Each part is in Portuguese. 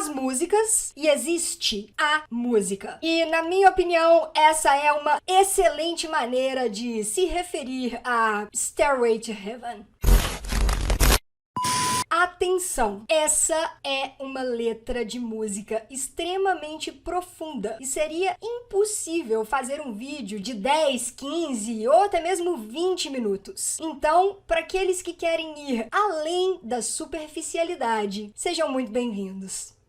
as músicas e existe a música. E, na minha opinião, essa é uma excelente maneira de se referir a Stairway to Heaven. Atenção, essa é uma letra de música extremamente profunda e seria impossível fazer um vídeo de 10, 15 ou até mesmo 20 minutos. Então, para aqueles que querem ir além da superficialidade, sejam muito bem-vindos.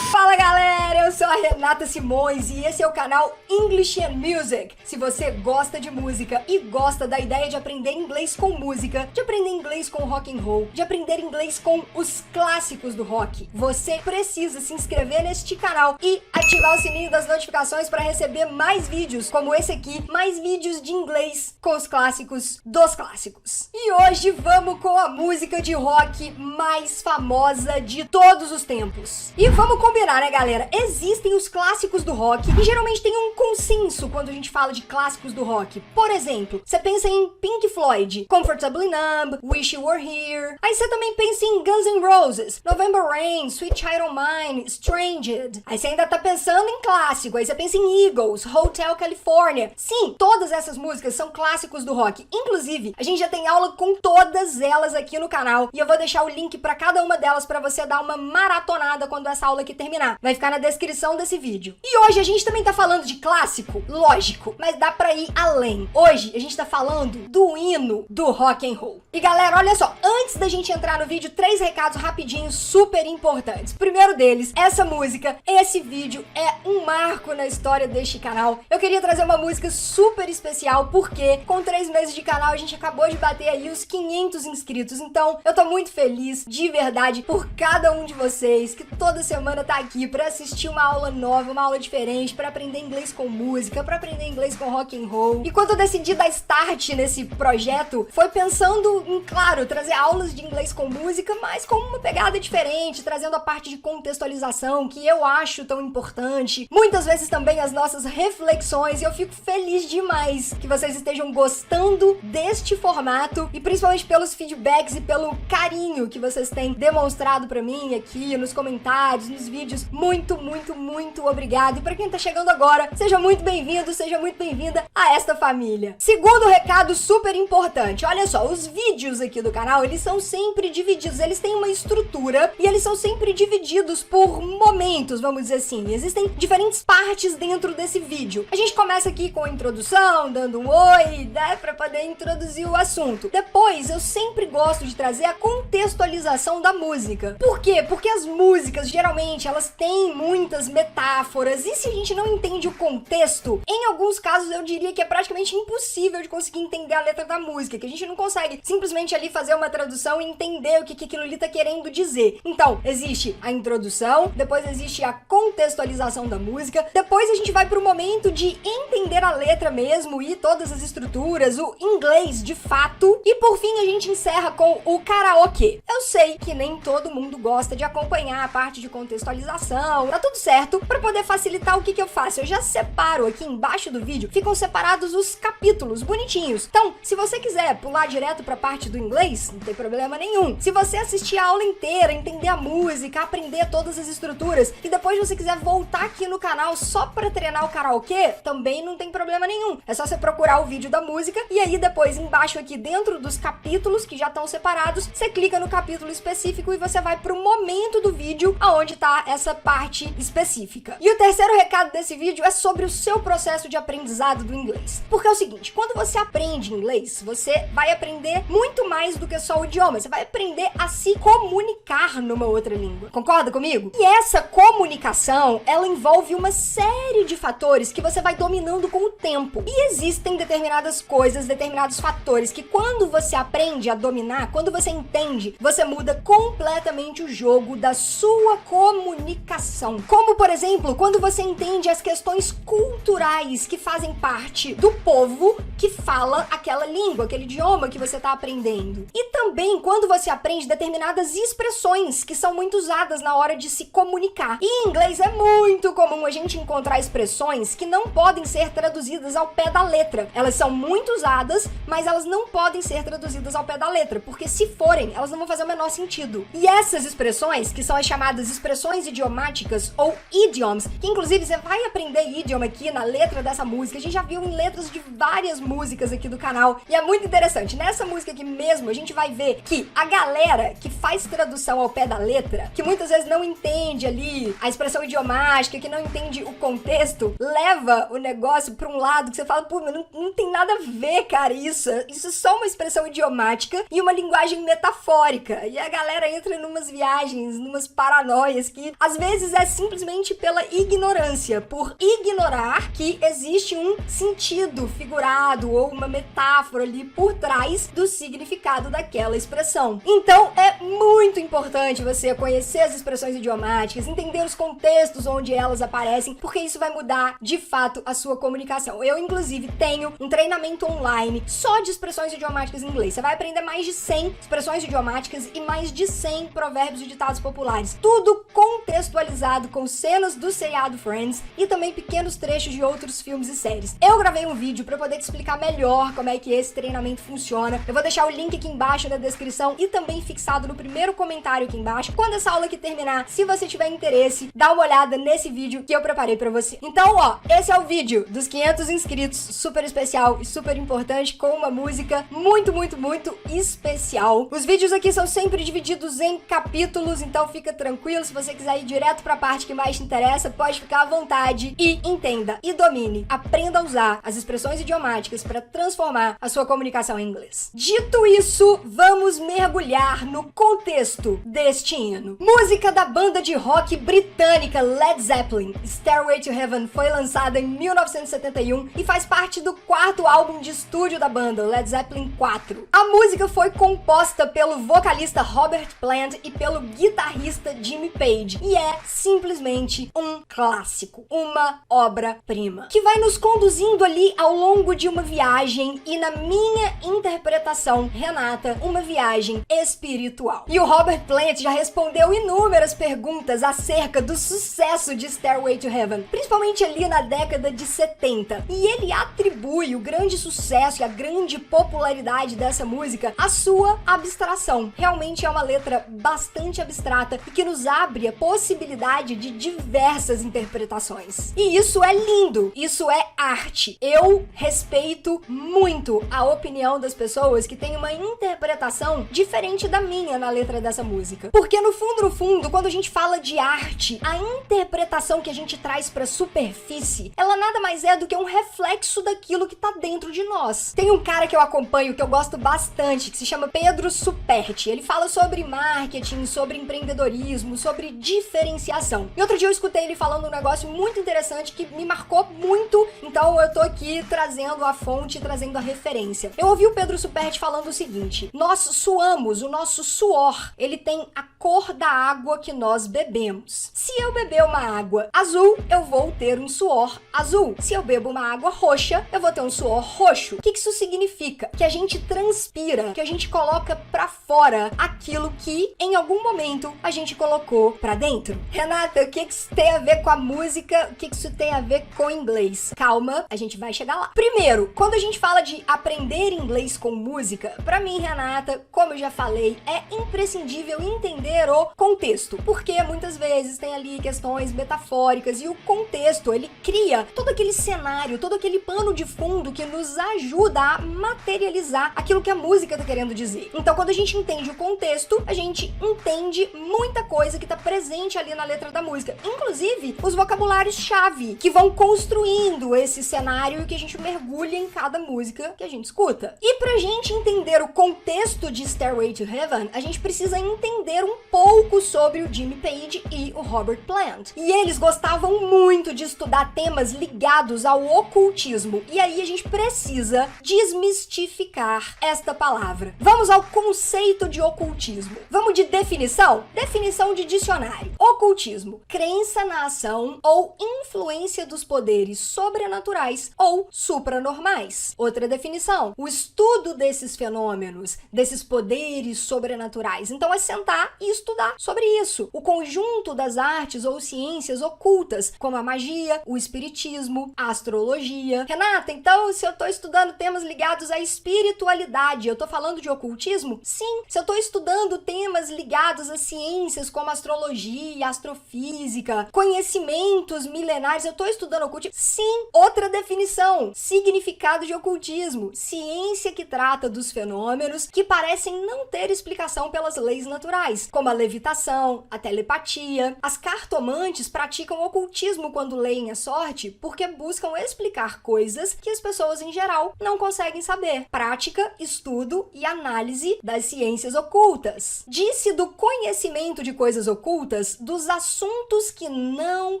Fala galera, eu sou a Renata Simões e esse é o canal English and Music. Se você gosta de música e gosta da ideia de aprender inglês com música, de aprender inglês com rock and roll, de aprender inglês com os clássicos do rock, você precisa se inscrever neste canal e ativar o sininho das notificações para receber mais vídeos como esse aqui, mais vídeos de inglês com os clássicos dos clássicos. E hoje vamos com a música de rock mais famosa de todos os tempos. E vamos combinar, né, galera? Existem os clássicos do rock e geralmente tem um consenso quando a gente fala de clássicos do rock. Por exemplo, você pensa em Pink Floyd, Comfortably Numb, Wish You Were Here. Aí você também pensa em Guns N' Roses, November Rain, Sweet Child O' Mine, Stranged. Aí você ainda tá pensando em clássico, aí você pensa em Eagles, Hotel California. Sim, todas essas músicas são clássicos do rock. Inclusive, a gente já tem aula com todas elas aqui no canal e eu vou deixar o link pra cada uma delas pra você dar uma maratonada quando essa aula aqui terminar. Vai ficar na descrição desse vídeo. E hoje a gente também tá falando de clássico, lógico, mas dá pra ir além. Hoje a gente tá falando do hino do rock and roll. E galera, olha só, antes da gente entrar no vídeo, 3 recados rapidinhos super importantes. Primeiro deles, essa música, esse vídeo é um marco na história deste canal. Eu queria trazer uma música super especial porque com 3 meses de canal a gente acabou de bater aí os 500 inscritos. Então eu tô muito feliz de verdade por cada um de vocês que toda semana tá aqui pra assistir uma aula nova, uma aula diferente, pra aprender inglês com música, pra aprender inglês com rock and roll. E quando eu decidi dar start nesse projeto, foi pensando em, claro, trazer aulas de inglês com música, mas com uma pegada diferente, trazendo a parte de contextualização, que eu acho tão importante. Muitas vezes também as nossas reflexões, e eu fico feliz demais que vocês estejam gostando deste formato, e principalmente pelos feedbacks e pelo carinho que vocês têm demonstrado pra mim aqui nos comentários, nos vídeos. Muito, muito, muito obrigado. E pra quem tá chegando agora, seja muito bem-vindo, seja muito bem-vinda a esta família. Segundo recado super importante, olha só, os vídeos aqui do canal, eles são sempre divididos, eles têm uma estrutura e eles são sempre divididos por momentos, vamos dizer assim. Existem diferentes partes dentro desse vídeo. A gente começa aqui com a introdução, dando um oi, né, pra poder introduzir o assunto. Depois, eu sempre gosto de trazer a contextualização da música. Por quê? Porque as músicas, geralmente, elas têm muitas metáforas e se a gente não entende o contexto, em alguns casos eu diria que é praticamente impossível de conseguir entender a letra da música, que a gente não consegue simplesmente ali fazer uma tradução e entender o que aquilo ali tá querendo dizer. Então, existe a introdução, depois existe a contextualização da música, depois a gente vai pro momento de entender a letra mesmo e todas as estruturas, o inglês de fato, e por fim a gente encerra com o karaokê. Eu sei que nem todo mundo gosta de acompanhar a parte de contextualização, tá tudo certo. Pra poder facilitar, o que eu faço? Eu já separo aqui embaixo do vídeo, ficam separados os capítulos bonitinhos. Então, se você quiser pular direto pra parte do inglês, não tem problema nenhum. Se você assistir a aula inteira, entender a música, aprender todas as estruturas e depois você quiser voltar aqui no canal só pra treinar o karaokê, também não tem problema nenhum. É só você procurar o vídeo da música e aí depois embaixo aqui dentro dos capítulos que já estão separados, você clica no capítulo específico e você vai pro momento do vídeo aonde tá essa parte específica. E o terceiro recado desse vídeo é sobre o seu processo de aprendizado do inglês. Porque é o seguinte, quando você aprende inglês, você vai aprender muito mais do que só o idioma. Você vai aprender a se comunicar numa outra língua. Concorda comigo? E essa comunicação, ela envolve uma série de fatores que você vai dominando com o tempo. E existem determinadas coisas, determinados fatores que quando você aprende a dominar, quando você entende, você muda completamente o jogo da sua comunicação. Como, por exemplo, quando você entende as questões culturais que fazem parte do povo que fala aquela língua, aquele idioma que você está aprendendo. E também quando você aprende determinadas expressões que são muito usadas na hora de se comunicar. E em inglês é muito comum a gente encontrar expressões que não podem ser traduzidas ao pé da letra. Elas são muito usadas, mas elas não podem ser traduzidas ao pé da letra, porque se forem, elas não vão fazer o menor sentido. E essas expressões, que são as chamadas expressões idiomáticas ou idioms, que inclusive você vai aprender idioma aqui na letra dessa música. A gente já viu em letras de várias músicas aqui do canal e é muito interessante. Nessa música aqui mesmo, a gente vai ver que a galera que faz tradução ao pé da letra, que muitas vezes não entende ali a expressão idiomática, que não entende o contexto, leva o negócio pra um lado que você fala, pô, mas não tem nada a ver, cara, isso é só uma expressão idiomática e uma linguagem metafórica. E a galera entra numas viagens, numas paranoias que às vezes é simplesmente pela ignorância, por ignorar que existe um sentido figurado ou uma metáfora ali por trás do significado daquela expressão. Então é muito importante você conhecer as expressões idiomáticas, entender os contextos onde elas aparecem, porque isso vai mudar de fato a sua comunicação. Eu, inclusive, tenho um treinamento online só de expressões idiomáticas em inglês. Você vai aprender mais de 100 expressões idiomáticas e mais de 100 provérbios e ditados populares. Tudo contextualizado com cenas do seriado Friends e também pequenos trechos de outros filmes e séries. Eu gravei um vídeo para poder te explicar melhor como é que esse treinamento funciona. Eu vou deixar o link aqui embaixo na descrição e também fixado no primeiro comentário aqui embaixo. Quando essa aula aqui terminar, se você tiver interesse, dá uma olhada nesse vídeo que eu preparei para você. Então, ó, esse é o vídeo dos 500 inscritos, super especial e super importante, com uma música muito, muito, muito especial. Os vídeos aqui são sempre divididos em capítulos, então fica tranquilo. Se você quiser ir direto para a parte que mais te interessa, pode ficar à vontade e entenda e domine, aprenda a usar as expressões idiomáticas para transformar a sua comunicação em inglês. Dito isso, vamos mergulhar no contexto deste hino. Música da banda de rock britânica Led Zeppelin, Stairway to Heaven foi lançada em 1971 e faz parte do quarto álbum de estúdio da banda, Led Zeppelin 4. A música foi composta pelo vocalista Robert Plant e pelo guitarrista Jimmy Page e é simplesmente um clássico, uma obra-prima, que vai nos conduzindo ali ao longo de uma viagem e, na minha interpretação, Renata, uma viagem espiritual. E o Robert Plant já respondeu inúmeras perguntas acerca do sucesso de Stairway to Heaven, principalmente ali na década de 70. E ele atribui o grande sucesso e a grande popularidade dessa música à sua abstração. Realmente é uma letra bastante abstrata e que nos abre a possibilidade de diversas interpretações. E isso é lindo, isso é arte. Eu respeito muito a opinião das pessoas que têm uma interpretação diferente da minha na letra dessa música. Porque no fundo, quando a gente fala de arte, a interpretação que a gente traz pra superfície, ela nada mais é do que um reflexo daquilo que tá dentro de nós. Tem um cara que eu acompanho, que eu gosto bastante, que se chama Pedro Superti. Ele fala sobre marketing, sobre empreendedorismo, sobre diferenciação. E outro dia eu escutei ele falando um negócio muito interessante que me marcou muito, então eu tô aqui trazendo a fonte, trazendo a referência. Eu ouvi o Pedro Superti falando o seguinte: nós suamos, o nosso suor, ele tem a cor da água que nós bebemos. Se eu beber uma água azul, eu vou ter um suor azul. Se eu bebo uma água roxa, eu vou ter um suor roxo. O que isso significa? Que a gente transpira, que a gente coloca pra fora aquilo que em algum momento a gente colocou pra dentro. Renata, o que isso tem a ver com a música? O que isso tem a ver com inglês? Calma, a gente vai chegar lá. Primeiro, quando a gente fala de aprender inglês com música, pra mim, Renata, como eu já falei, é imprescindível entender o contexto, porque muitas vezes tem ali questões metafóricas e o contexto, ele cria todo aquele cenário, todo aquele pano de fundo que nos ajuda a materializar aquilo que a música tá querendo dizer. Então, quando a gente entende o contexto, a gente entende muita coisa que tá presente ali na letra da música, inclusive os vocabulários-chave que vão construindo esse cenário e que a gente mergulha em cada música que a gente escuta. E pra gente entender o contexto de Stairway to Heaven, a gente precisa entender um pouco sobre o Jimmy Page e o Robert Plant. E eles gostavam muito de estudar temas ligados ao ocultismo. E aí a gente precisa desmistificar esta palavra. Vamos ao conceito de ocultismo. Vamos de definição? Definição de dicionário. Ocultismo: crença na ação ou influência dos poderes sobrenaturais ou supranormais. Outra definição: o estudo desses fenômenos, desses poderes sobrenaturais. Então é sentar e estudar sobre isso. O conjunto das artes ou ciências ocultas, como a magia, o espiritismo, a astrologia. Renata, então se eu tô estudando temas ligados à espiritualidade, eu tô falando de ocultismo? Sim. Se eu tô estudando temas ligados a ciências como a astrologia, de astrofísica, conhecimentos milenares. Eu tô estudando ocultismo? Sim! Outra definição: significado de ocultismo. Ciência que trata dos fenômenos que parecem não ter explicação pelas leis naturais, como a levitação, a telepatia. As cartomantes praticam ocultismo quando leem a sorte porque buscam explicar coisas que as pessoas em geral não conseguem saber. Prática, estudo e análise das ciências ocultas. Disse do conhecimento de coisas ocultas, dos assuntos que não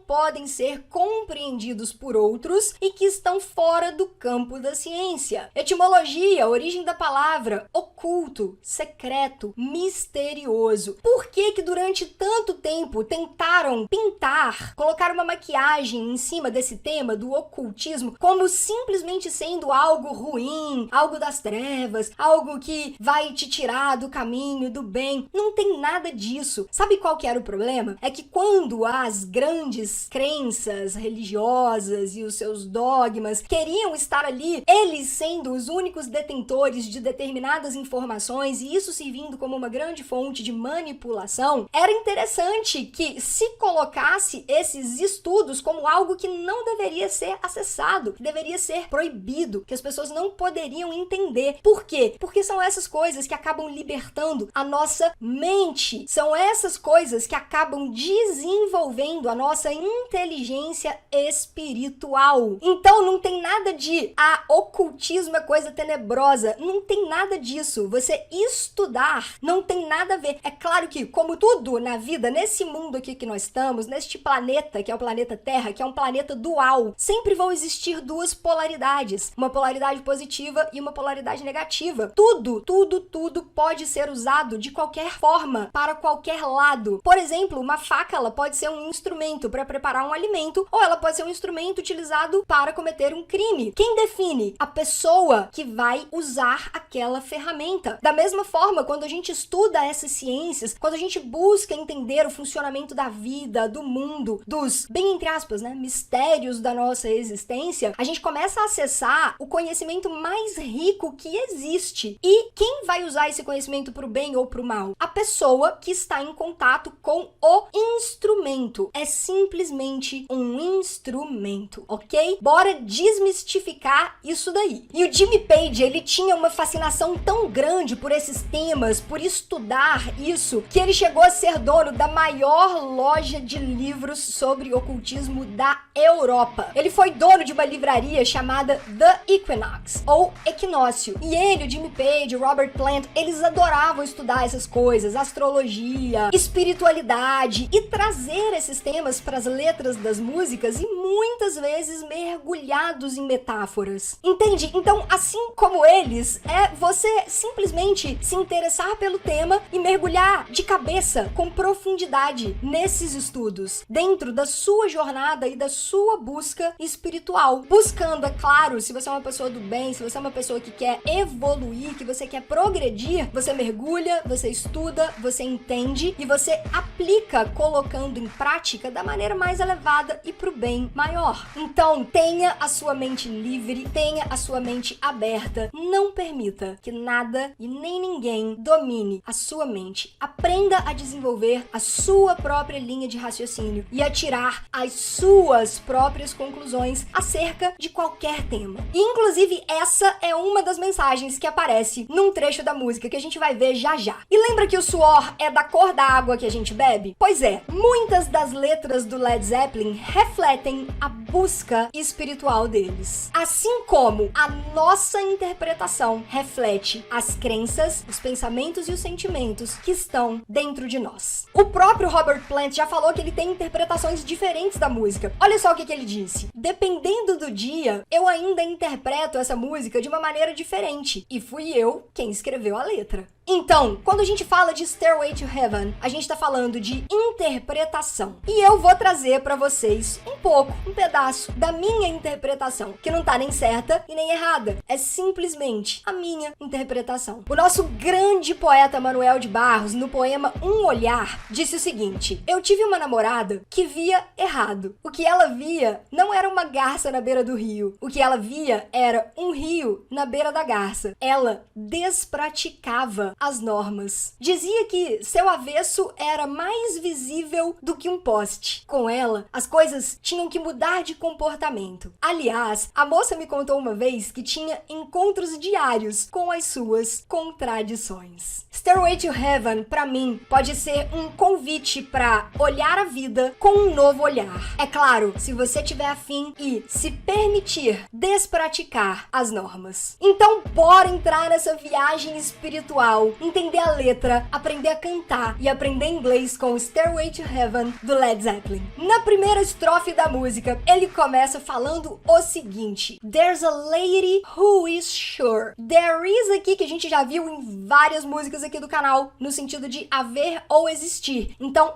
podem ser compreendidos por outros e que estão fora do campo da ciência. Etimologia, origem da palavra: oculto, secreto, misterioso. Por que durante tanto tempo tentaram pintar, colocar uma maquiagem em cima desse tema do ocultismo como simplesmente sendo algo ruim, algo das trevas, algo que vai te tirar do caminho do bem? Não tem nada disso. Sabe qual que era o problema? É que quando as grandes crenças religiosas e os seus dogmas queriam estar ali, eles sendo os únicos detentores de determinadas informações e isso servindo como uma grande fonte de manipulação, era interessante que se colocasse esses estudos como algo que não deveria ser acessado, que deveria ser proibido, que as pessoas não poderiam entender. Por quê? Porque são essas coisas que acabam libertando a nossa mente, são essas coisas que acabam desenvolvendo a nossa inteligência espiritual. Então não tem nada de ocultismo é coisa tenebrosa, não tem nada disso. Você estudar não tem nada a ver. É claro que, como tudo na vida, nesse mundo aqui que nós estamos, neste planeta, que é o planeta Terra, que é um planeta dual, sempre vão existir duas polaridades, uma polaridade positiva e uma polaridade negativa. Tudo pode ser usado de qualquer forma, para qualquer lado. Por exemplo, uma faca, ela pode ser um instrumento para preparar um alimento, ou ela pode ser um instrumento utilizado para cometer um crime. Quem define? A pessoa que vai usar aquela ferramenta. Da mesma forma, quando a gente estuda essas ciências, quando a gente busca entender o funcionamento da vida, do mundo, dos, bem entre aspas, né, mistérios da nossa existência, a gente começa a acessar o conhecimento mais rico que existe. E quem vai usar esse conhecimento para o bem ou para o mal? A pessoa que está em contato com o instrumento. É simplesmente um instrumento, ok? Bora desmistificar isso daí. E o Jimmy Page, ele tinha uma fascinação tão grande por esses temas, por estudar isso, que ele chegou a ser dono da maior loja de livros sobre ocultismo da Europa. Ele foi dono de uma livraria chamada The Equinox, ou Equinócio. E ele, o Jimmy Page, o Robert Plant, eles adoravam estudar essas coisas, astrologia, espiritualidade, e trazer esses temas para as letras das músicas, e muitas vezes mergulhados em metáforas. Entende? Então, assim como eles, é você simplesmente se interessar pelo tema e mergulhar de cabeça, com profundidade, nesses estudos, dentro da sua jornada e da sua busca espiritual. Buscando, é claro, se você é uma pessoa do bem, se você é uma pessoa que quer evoluir, que você quer progredir, você mergulha, você estuda, você entende e você aplica, colocando em prática da maneira mais elevada e pro bem maior. Então, tenha a sua mente livre, tenha a sua mente aberta. Não permita que nada e nem ninguém domine a sua mente. Aprenda a desenvolver a sua própria linha de raciocínio e a tirar as suas próprias conclusões acerca de qualquer tema. E, inclusive, essa é uma das mensagens que aparece num trecho da música que a gente vai ver já já. E lembra que o suor é da cor da água que a gente bebe? Pois é, muitas das letras do Led Zeppelin refletem a busca espiritual deles. Assim como a nossa interpretação reflete as crenças, os pensamentos e os sentimentos que estão dentro de nós. O próprio Robert Plant já falou que ele tem interpretações diferentes da música. Olha só o que ele disse. Dependendo do dia, eu ainda interpreto essa música de uma maneira diferente. E fui eu quem escreveu a letra. Então, quando a gente fala de Stairway to Heaven, a gente tá falando de interpretação. E eu vou trazer pra vocês um pedaço da minha interpretação, que não tá nem certa e nem errada. É simplesmente a minha interpretação. O nosso grande poeta Manuel de Barros, no poema Um Olhar, disse o seguinte: eu tive uma namorada que via errado. O que ela via não era uma garça na beira do rio. O que ela via era um rio na beira da garça. Ela despraticava odiava as normas. Dizia que seu avesso era mais visível do que um poste. Com ela, as coisas tinham que mudar de comportamento. Aliás, a moça me contou uma vez que tinha encontros diários com as suas contradições. Stairway to Heaven, pra mim, pode ser um convite para olhar a vida com um novo olhar. É claro, se você tiver afim e se permitir despraticar as normas. Então, bora entrar nessa viagem espiritual, entender a letra, aprender a cantar e aprender inglês com Stairway to Heaven do Led Zeppelin. Na primeira estrofe da música, ele começa falando o seguinte: There's a lady who is sure. There is aqui que a gente já viu em várias músicas aqui do canal, no sentido de haver ou existir. Então,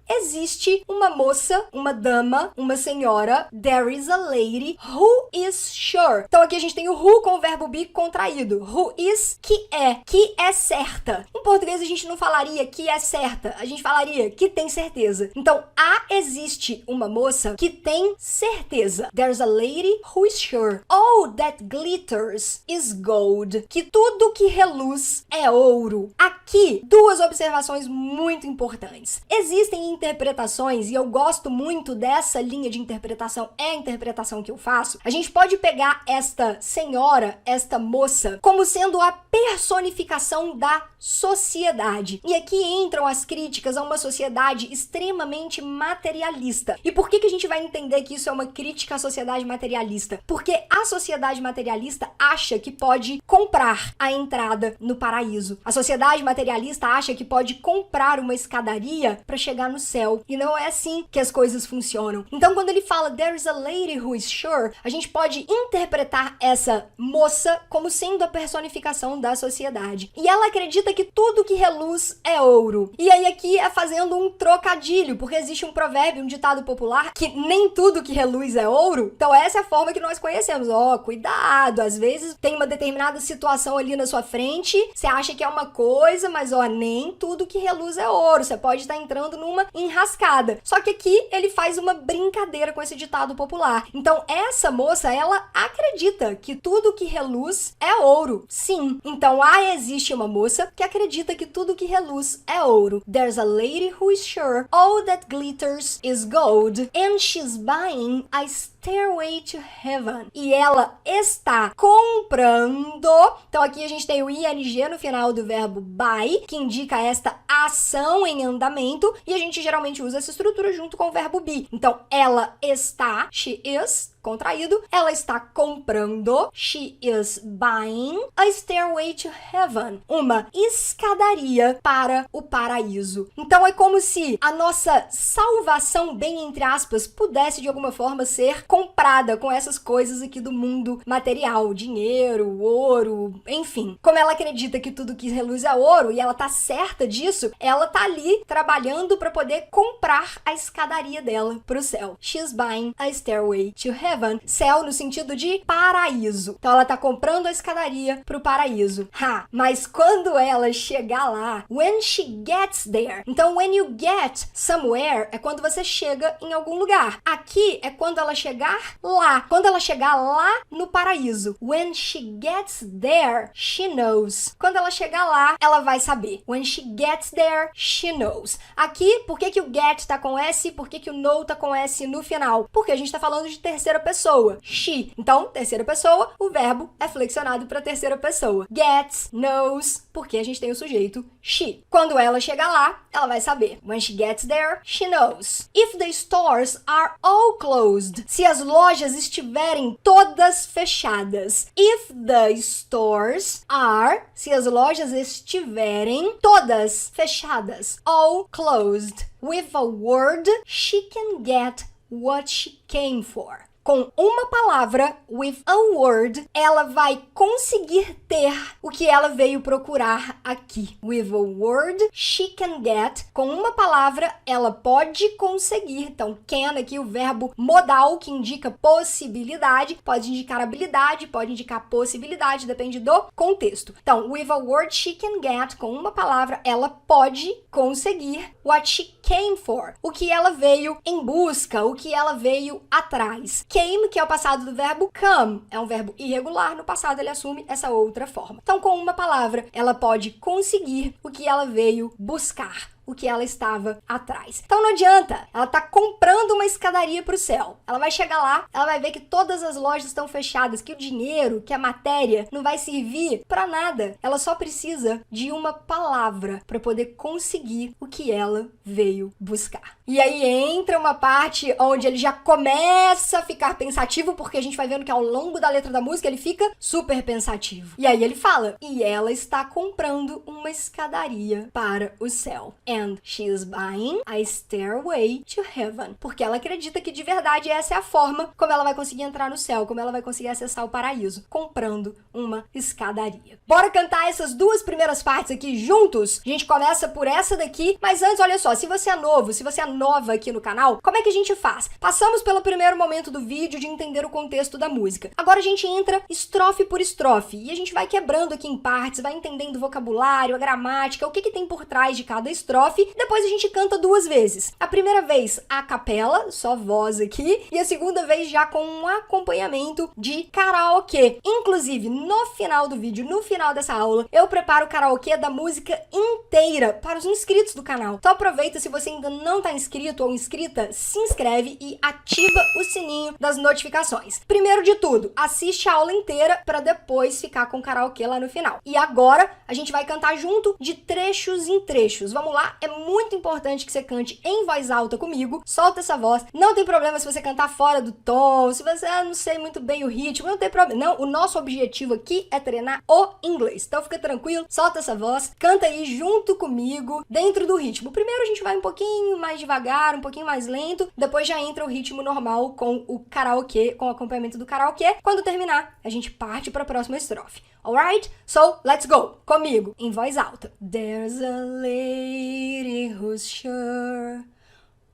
existe uma moça, uma dama, uma senhora. There is a lady who is sure. Então aqui a gente tem o who com o verbo be contraído. Who is, que é certa. Em português a gente não falaria que é certa, a gente falaria que tem certeza. Então, existe uma moça que tem certeza. There's a lady who is sure. All that glitters is gold. Que tudo que reluz é ouro. Aqui, duas observações muito importantes. Existem interpretações, e eu gosto muito dessa linha de interpretação, é a interpretação que eu faço. A gente pode pegar esta senhora, esta moça, como sendo a personificação da sociedade. E aqui entram as críticas a uma sociedade extremamente materialista. E por que a gente vai entender que isso é uma crítica à sociedade materialista? Porque a sociedade materialista acha que pode comprar a entrada no paraíso. A sociedade materialista acha que pode comprar uma escadaria para chegar no céu. E não é assim que as coisas funcionam. Então, quando ele fala There's a lady who is sure, a gente pode interpretar essa moça como sendo a personificação da sociedade. E ela acredita que tudo que reluz é ouro. E aí aqui é fazendo um trocadilho, porque existe um provérbio, um ditado popular, que nem tudo que reluz é ouro. Então essa é a forma que nós conhecemos. Cuidado, às vezes tem uma determinada situação ali na sua frente, você acha que é uma coisa, mas nem tudo que reluz é ouro. Você pode estar entrando numa enrascada. Só que aqui ele faz uma brincadeira com esse ditado popular. Então essa moça, ela acredita que tudo que reluz é ouro. Sim. Então existe uma moça que acredita que tudo que reluz é ouro. There's a lady who is sure all that glitters is gold and she's buying a Stairway to Heaven. E ela está comprando. Então aqui a gente tem o ing no final do verbo buy, que indica esta ação em andamento, e a gente geralmente usa essa estrutura junto com o verbo be. Então ela está, she is, contraído, ela está comprando, she is buying a Stairway to Heaven, uma escadaria para o paraíso. Então é como se a nossa salvação, bem entre aspas, pudesse de alguma forma ser comprada com essas coisas aqui do mundo material, dinheiro, ouro, enfim. Como ela acredita que tudo que reluz é ouro e ela tá certa disso, ela tá ali trabalhando para poder comprar a escadaria dela pro céu. She's buying a Stairway to Heaven. Céu no sentido de paraíso. Então ela tá comprando a escadaria pro paraíso. Mas quando ela chegar lá, when she gets there. Então when you get somewhere é quando você chega em algum lugar. Aqui é quando ela chegar lá. Quando ela chegar lá no paraíso. When she gets there, she knows. Quando ela chegar lá, ela vai saber. When she gets there, she knows. Aqui, por que o get tá com S? Por que o know tá com S no final? Porque a gente tá falando de terceira pessoa. She. Então, terceira pessoa, o verbo é flexionado para terceira pessoa. Gets, knows, porque a gente tem o sujeito she. Quando ela chegar lá, ela vai saber. When she gets there, she knows. If the stores are all closed. Se as lojas estiverem todas fechadas. If the stores are, se as lojas estiverem todas fechadas. All closed. With a word, she can get what she came for. Com uma palavra, with a word, ela vai conseguir ter o que ela veio procurar aqui. With a word, she can get. Com uma palavra, ela pode conseguir. Então, can aqui, o verbo modal, que indica possibilidade. Pode indicar habilidade, pode indicar possibilidade, depende do contexto. Então, with a word, she can get. Com uma palavra, ela pode conseguir what she came for, o que ela veio em busca, o que ela veio atrás. Came, que é o passado do verbo come, é um verbo irregular, no passado ele assume essa outra forma. Então, com uma palavra, ela pode conseguir o que ela veio buscar, o que ela estava atrás. Então não adianta, ela tá comprando uma escadaria para o céu. Ela vai chegar lá, ela vai ver que todas as lojas estão fechadas, que o dinheiro, que a matéria não vai servir para nada. Ela só precisa de uma palavra para poder conseguir o que ela veio buscar. E aí entra uma parte onde ele já começa a ficar pensativo, porque a gente vai vendo que ao longo da letra da música ele fica super pensativo. E aí ele fala, e ela está comprando uma escadaria para o céu. And she is buying a stairway to heaven. Porque ela acredita que de verdade essa é a forma como ela vai conseguir entrar no céu, como ela vai conseguir acessar o paraíso, comprando uma escadaria. Bora cantar essas duas primeiras partes aqui juntos? A gente começa por essa daqui, mas antes, olha só, se você é novo, se você é nova aqui no canal, como é que a gente faz? Passamos pelo primeiro momento do vídeo de entender o contexto da música. Agora a gente entra estrofe por estrofe e a gente vai quebrando aqui em partes, vai entendendo o vocabulário, a gramática, o que tem por trás de cada estrofe. Depois a gente canta duas vezes. A primeira vez a capela, só voz aqui, e a segunda vez já com um acompanhamento de karaokê. Inclusive, no final do vídeo, no final dessa aula, eu preparo o karaokê da música inteira para os inscritos do canal. Então aproveita, se você ainda não está inscrito ou inscrita, se inscreve e ativa o sininho das notificações. Primeiro de tudo, assiste a aula inteira para depois ficar com o karaokê lá no final. E agora a gente vai cantar junto de trechos em trechos. Vamos lá? É muito importante que você cante em voz alta comigo, solta essa voz. Não tem problema se você cantar fora do tom, se você não sei muito bem o ritmo, não tem problema. Não, o nosso objetivo aqui é treinar o inglês. Então fica tranquilo, solta essa voz, canta aí junto comigo, dentro do ritmo. Primeiro a gente vai um pouquinho mais devagar, um pouquinho mais lento, depois já entra o ritmo normal com o karaokê, com o acompanhamento do karaokê. Quando terminar, a gente parte para a próxima estrofe. Alright? So, let's go! Comigo, em voz alta. There's a lady who's sure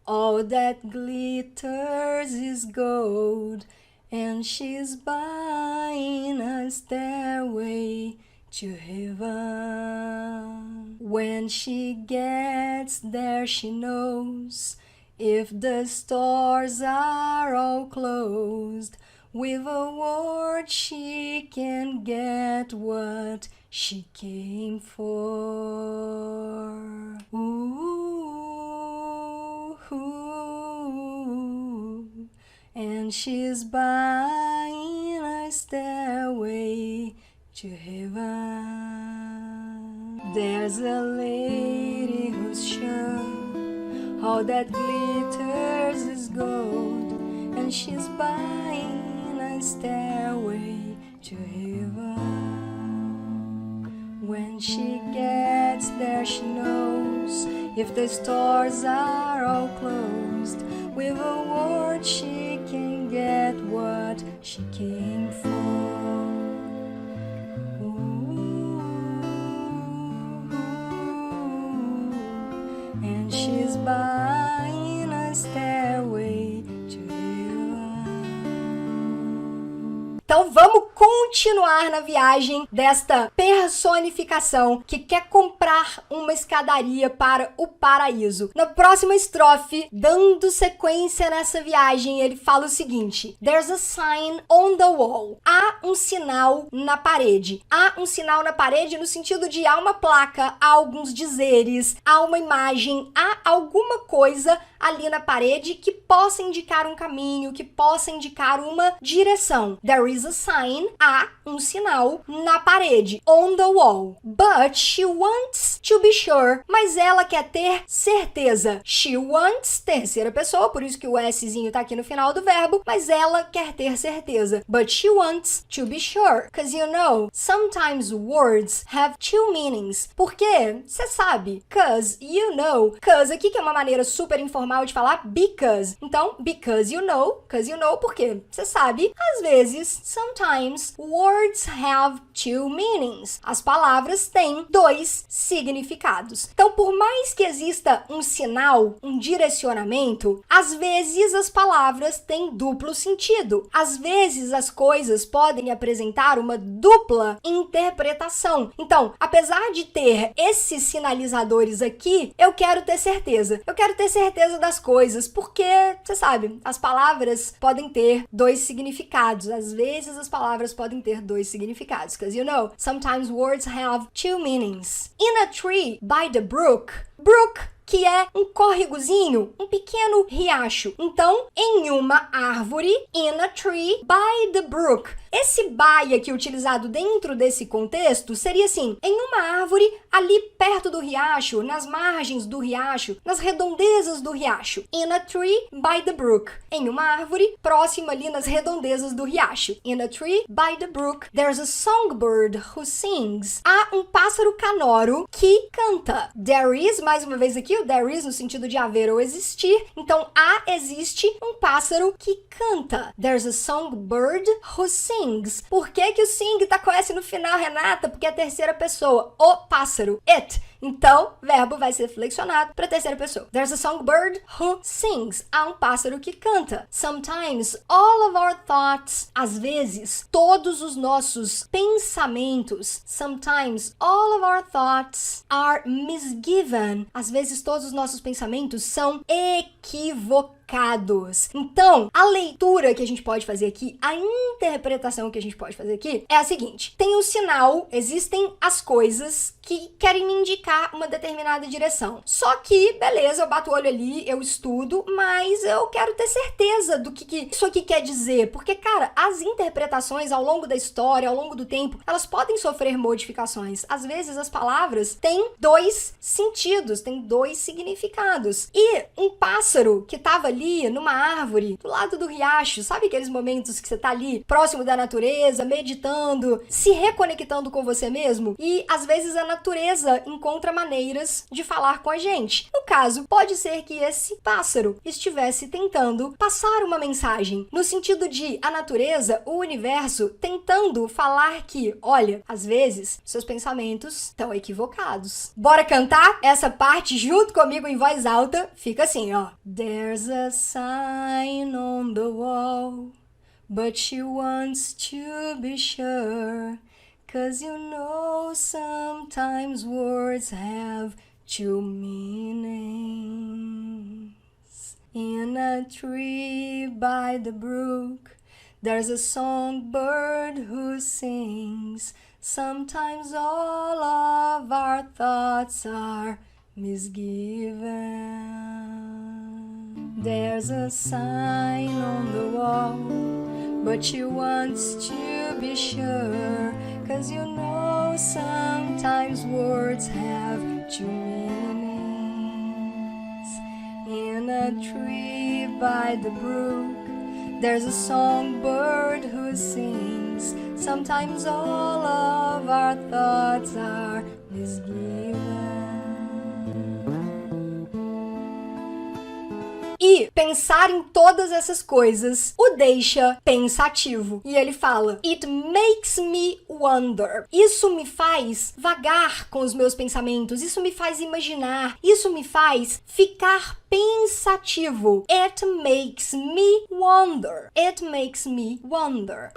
all that glitters is gold, and she's buying a stairway to heaven. When she gets there, she knows if the stores are all closed, with a word she can get what she came for. Ooh, ooh. And she's buying a stairway to heaven. There's a lady who's sure all that glitters is gold, and she's buying stairway to heaven. When she gets there, she knows if the stores are all closed, with a word she can get what she came for. Ooh, and she's buying a stairway to heaven. Então vamos continuar na viagem desta personificação que quer comprar uma escadaria para o paraíso. Na próxima estrofe, dando sequência nessa viagem, ele fala o seguinte: There's a sign on the wall. Há um sinal na parede. Há um sinal na parede no sentido de há uma placa, há alguns dizeres, há uma imagem, há alguma coisa ali na parede que possa indicar um caminho, que possa indicar uma direção. There is a sign, há um sinal na parede, on the wall. But she wants to be sure. Mas ela quer ter certeza. She wants, terceira pessoa, por isso que o Szinho tá aqui no final do verbo, mas ela quer ter certeza. But she wants to be sure. Because you know, sometimes words have two meanings. Por quê? Você sabe. Cause you know. Cause aqui que é uma maneira super informal de falar because. Então, because you know, por quê? Você sabe. Às vezes, sometimes, Sometimes words have two meanings. As palavras têm dois significados. Então, por mais que exista um sinal, um direcionamento, às vezes as palavras têm duplo sentido. Às vezes as coisas podem apresentar uma dupla interpretação. Então, apesar de ter esses sinalizadores aqui, eu quero ter certeza. Eu quero ter certeza das coisas, porque, você sabe, as palavras podem ter dois significados. Às vezes as palavras podem ter dois significados. Because you know, sometimes words have two meanings. In a tree by the brook, que é um córregozinho, um pequeno riacho. Então, em uma árvore, in a tree by the brook. Esse by aqui utilizado dentro desse contexto seria assim, em uma árvore ali perto do riacho, nas margens do riacho, nas redondezas do riacho. In a tree by the brook. Em uma árvore próxima ali nas redondezas do riacho. In a tree by the brook, there's a songbird who sings. Há um pássaro canoro que canta. There is, mais uma vez aqui, o there is no sentido de haver ou existir. Então, existe um pássaro que canta. There's a songbird who sings. Por que o sing tá com S no final, Renata? Porque é a terceira pessoa. O pássaro. It. Então, o verbo vai ser flexionado para a terceira pessoa. There's a songbird who sings. Há um pássaro que canta. Sometimes all of our thoughts. Às vezes, todos os nossos pensamentos. Sometimes all of our thoughts are misgiven. Às vezes, todos os nossos pensamentos são equivocados. Então, a leitura que a gente pode fazer aqui, a interpretação que a gente pode fazer aqui é a seguinte. Tem um sinal, existem as coisas que querem me indicar uma determinada direção. Só que, beleza, eu bato o olho ali, eu estudo, mas eu quero ter certeza do que isso aqui quer dizer. Porque, cara, as interpretações ao longo da história, ao longo do tempo, elas podem sofrer modificações. Às vezes, as palavras têm dois sentidos, têm dois significados. E um pássaro que estava ali numa árvore, do lado do riacho, sabe aqueles momentos que você tá ali próximo da natureza, meditando, se reconectando com você mesmo? E às vezes a natureza encontra maneiras de falar com a gente. No caso, pode ser que esse pássaro estivesse tentando passar uma mensagem, no sentido de a natureza, o universo, tentando falar que, olha, às vezes seus pensamentos estão equivocados. Bora cantar essa parte junto comigo em voz alta? Fica assim, ó. There's a sign on the wall, but she wants to be sure, 'cause you know sometimes words have two meanings. In a tree by the brook, there's a songbird who sings. Sometimes all of our thoughts are misgiven. There's a sign on the wall, but she wants to be sure, 'cause you know sometimes words have two meanings. In a tree by the brook, there's a songbird who sings. Sometimes all of our thoughts are misgiven. E pensar em todas essas coisas o deixa pensativo. E ele fala, it makes me wonder. Isso me faz vagar com os meus pensamentos, isso me faz imaginar, isso me faz ficar pensativo. It makes me wonder. It makes me wonder.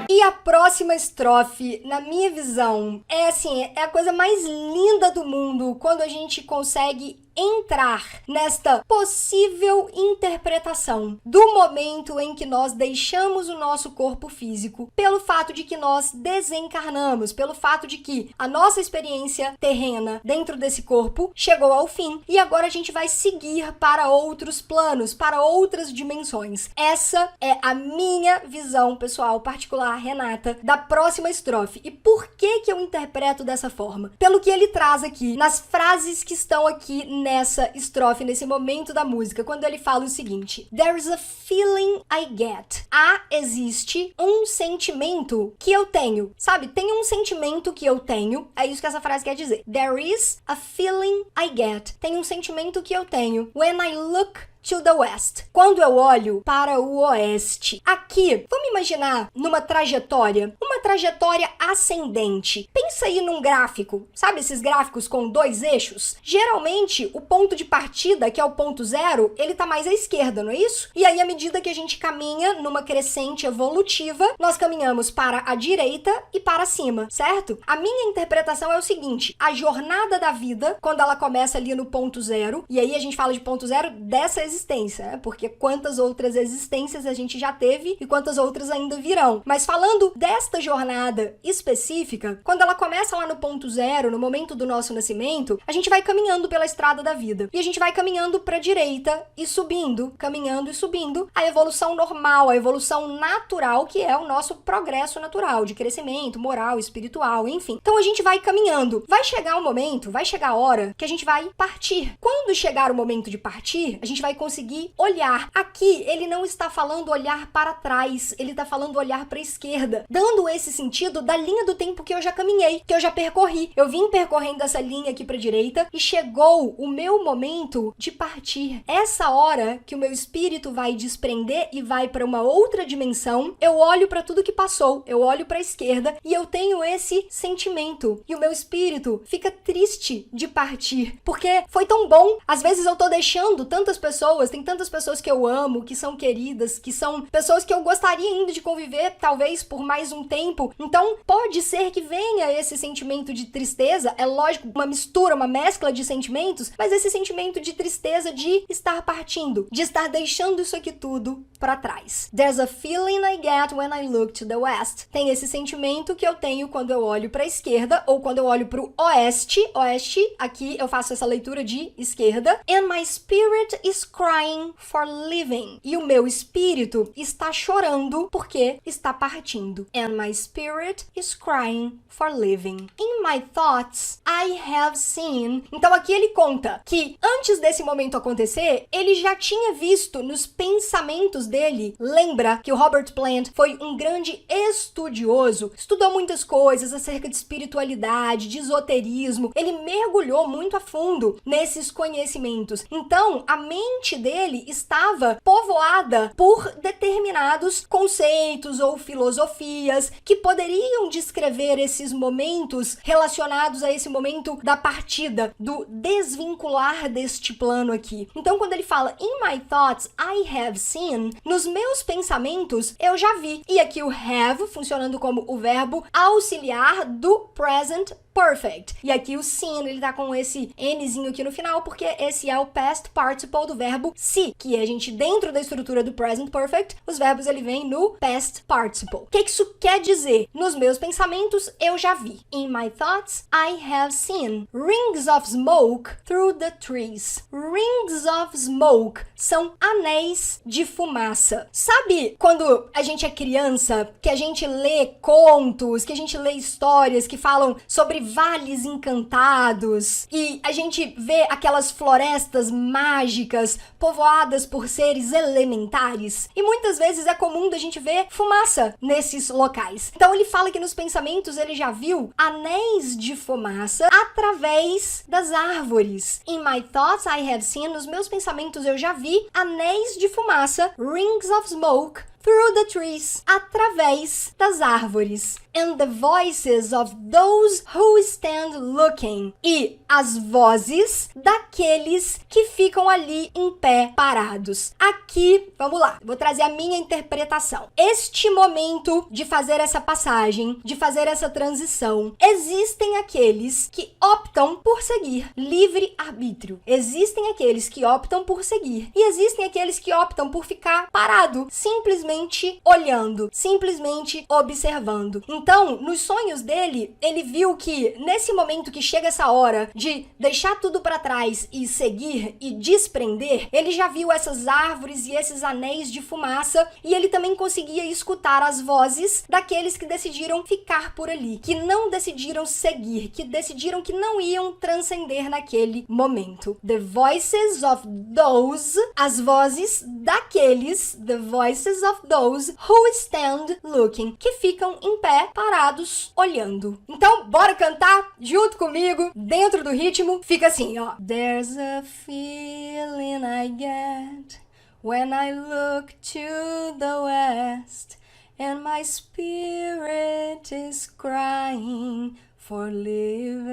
E a próxima estrofe, na minha visão, é assim, é a coisa mais linda do mundo quando a gente consegue entrar nesta possível interpretação do momento em que nós deixamos o nosso corpo físico, pelo fato de que nós desencarnamos, pelo fato de que a nossa experiência terrena dentro desse corpo chegou ao fim e agora a gente vai seguir para outros planos, para outras dimensões. Essa é a minha visão pessoal, particular, Renata, da próxima estrofe. E por que eu interpreto dessa forma? Pelo que ele traz aqui, nas frases que estão aqui nessa estrofe, nesse momento da música, quando ele fala o seguinte: There is a feeling I get. Existe um sentimento que eu tenho. Sabe? Tem um sentimento que eu tenho. É isso que essa frase quer dizer. There is a feeling I get. Tem um sentimento que eu tenho. When I look to the west. Quando eu olho para o oeste. Aqui, vamos imaginar numa trajetória, uma trajetória ascendente. Pensa aí num gráfico, sabe esses gráficos com 2 eixos? Geralmente, o ponto de partida, que é o ponto zero, ele tá mais à esquerda, não é isso? E aí, à medida que a gente caminha numa crescente evolutiva, nós caminhamos para a direita e para cima, certo? A minha interpretação é o seguinte, a jornada da vida, quando ela começa ali no ponto zero, e aí a gente fala de ponto zero dessa existência, né? Porque quantas outras existências a gente já teve e quantas outras ainda virão. Mas falando desta jornada específica, quando ela começa lá no ponto zero, no momento do nosso nascimento, a gente vai caminhando pela estrada da vida. E a gente vai caminhando para a direita e subindo, caminhando e subindo, a evolução normal, a evolução natural, que é o nosso progresso natural, de crescimento moral, espiritual, enfim. Então a gente vai caminhando. Vai chegar um momento, vai chegar a hora que a gente vai partir. Quando chegar o momento de partir, a gente vai conseguir olhar. Aqui, ele não está falando olhar para trás, ele está falando olhar para a esquerda, dando esse sentido da linha do tempo que eu já caminhei, que eu já percorri. Eu vim percorrendo essa linha aqui para a direita e chegou o meu momento de partir. Essa hora que o meu espírito vai desprender e vai para uma outra dimensão, eu olho para tudo que passou, eu olho para a esquerda e eu tenho esse sentimento. E o meu espírito fica triste de partir, porque foi tão bom. Às vezes eu tô deixando tantas pessoas, tem tantas pessoas que eu amo, que são queridas, que são pessoas que eu gostaria ainda de conviver, talvez por mais um tempo. Então, pode ser que venha esse sentimento de tristeza, é lógico, uma mistura, uma mescla de sentimentos, mas esse sentimento de tristeza de estar partindo, de estar deixando isso aqui tudo para trás. There's a feeling I get when I look to the west. Tem esse sentimento que eu tenho quando eu olho para a esquerda ou quando eu olho para o oeste. Oeste, aqui eu faço essa leitura de esquerda. And my spirit is crying for living. E o meu espírito está chorando porque está partindo. And my spirit is crying for living. In my thoughts, I have seen. Então aqui ele conta que antes desse momento acontecer, ele já tinha visto nos pensamentos dele. Lembra que o Robert Plant foi um grande estudioso, estudou muitas coisas acerca de espiritualidade, de esoterismo. Ele mergulhou muito a fundo nesses conhecimentos. Então, a mente dele estava povoada por determinados conceitos ou filosofias que poderiam descrever esses momentos relacionados a esse momento da partida, do desvincular deste plano aqui. Então, quando ele fala in my thoughts I have seen, nos meus pensamentos eu já vi. E aqui o have funcionando como o verbo auxiliar do present perfect. E aqui o seen, ele tá com esse Nzinho aqui no final, porque esse é o past participle do verbo see, que a gente, dentro da estrutura do present perfect, os verbos ele vem no past participle. O que isso quer dizer? Nos meus pensamentos, eu já vi. In my thoughts, I have seen rings of smoke through the trees. Rings of smoke são anéis de fumaça. Sabe quando a gente é criança, que a gente lê contos, que a gente lê histórias que falam sobre vales encantados e a gente vê aquelas florestas mágicas povoadas por seres elementares? E muitas vezes é comum da gente ver fumaça nesses locais. Então ele fala que nos pensamentos ele já viu anéis de fumaça através das árvores. In my thoughts I have seen, nos meus pensamentos eu já vi anéis de fumaça, rings of smoke, through the trees, através das árvores. And the voices of those who stand looking. E as vozes daqueles que ficam ali em pé, parados. Aqui, vamos lá, vou trazer a minha interpretação. Este momento de fazer essa passagem, de fazer essa transição, existem aqueles que optam por seguir livre-arbítrio. Existem aqueles que optam por seguir. E existem aqueles que optam por ficar parado, simplesmente olhando, simplesmente observando. Então, nos sonhos dele, ele viu que nesse momento que chega essa hora de deixar tudo para trás e seguir e desprender, ele já viu essas árvores e esses anéis de fumaça e ele também conseguia escutar as vozes daqueles que decidiram ficar por ali, que não decidiram seguir, que decidiram que não iam transcender naquele momento. The voices of those, as vozes daqueles, the voices of of those who stand looking, que ficam em pé, parados, olhando. Então, bora cantar junto comigo, dentro do ritmo. Fica assim, ó. There's a feeling I get when I look to the west, and my spirit is crying for living.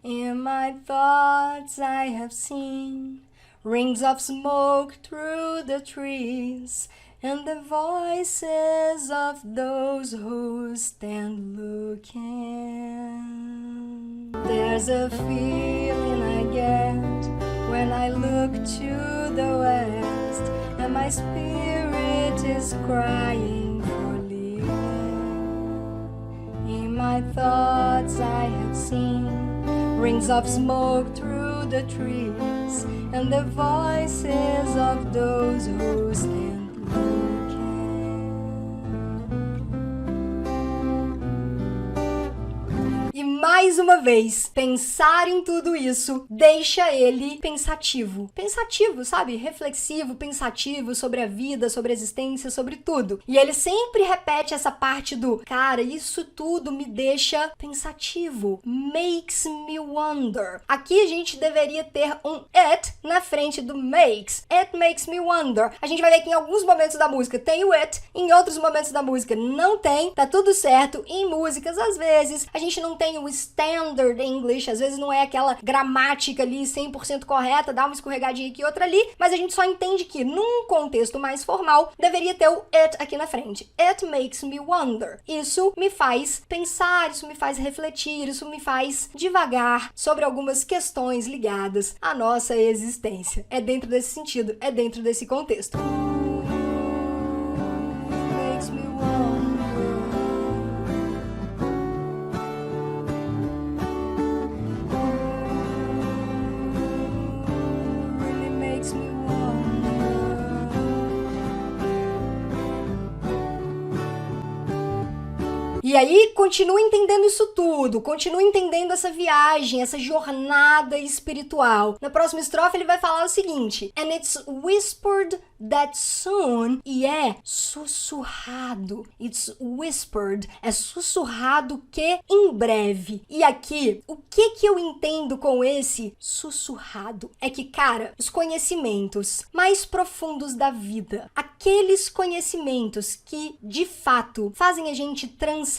In my thoughts I have seen rings of smoke through the trees, and the voices of those who stand looking. There's a feeling I get when I look to the west, and my spirit is crying for living. In my thoughts I have seen rings of smoke through the trees, and the voices of those who stand looking. E mais uma vez, pensar em tudo isso deixa ele pensativo. Pensativo, sabe? Reflexivo, pensativo sobre a vida, sobre a existência, sobre tudo. E ele sempre repete essa parte do, cara, isso tudo me deixa pensativo. Makes me wonder. Aqui a gente deveria ter um it na frente do makes. It makes me wonder. A gente vai ver que em alguns momentos da música tem o it, em outros momentos da música não tem. Tá tudo certo. Em músicas, às vezes, a gente não tem o standard English, às vezes não é aquela gramática ali 100% correta, dá uma escorregadinha aqui e outra ali, mas a gente só entende que num contexto mais formal deveria ter o it aqui na frente. It makes me wonder. Isso me faz pensar, isso me faz refletir, isso me faz divagar sobre algumas questões ligadas à nossa existência. É dentro desse sentido, é dentro desse contexto. Makes me wonder. E aí, continua entendendo isso tudo, continua entendendo essa viagem, essa jornada espiritual. Na próxima estrofe ele vai falar o seguinte: And it's whispered that soon, e é sussurrado. It's whispered, é sussurrado que em breve. E aqui, o que eu entendo com esse sussurrado? É que, cara, os conhecimentos mais profundos da vida, aqueles conhecimentos que, de fato, fazem a gente transcender,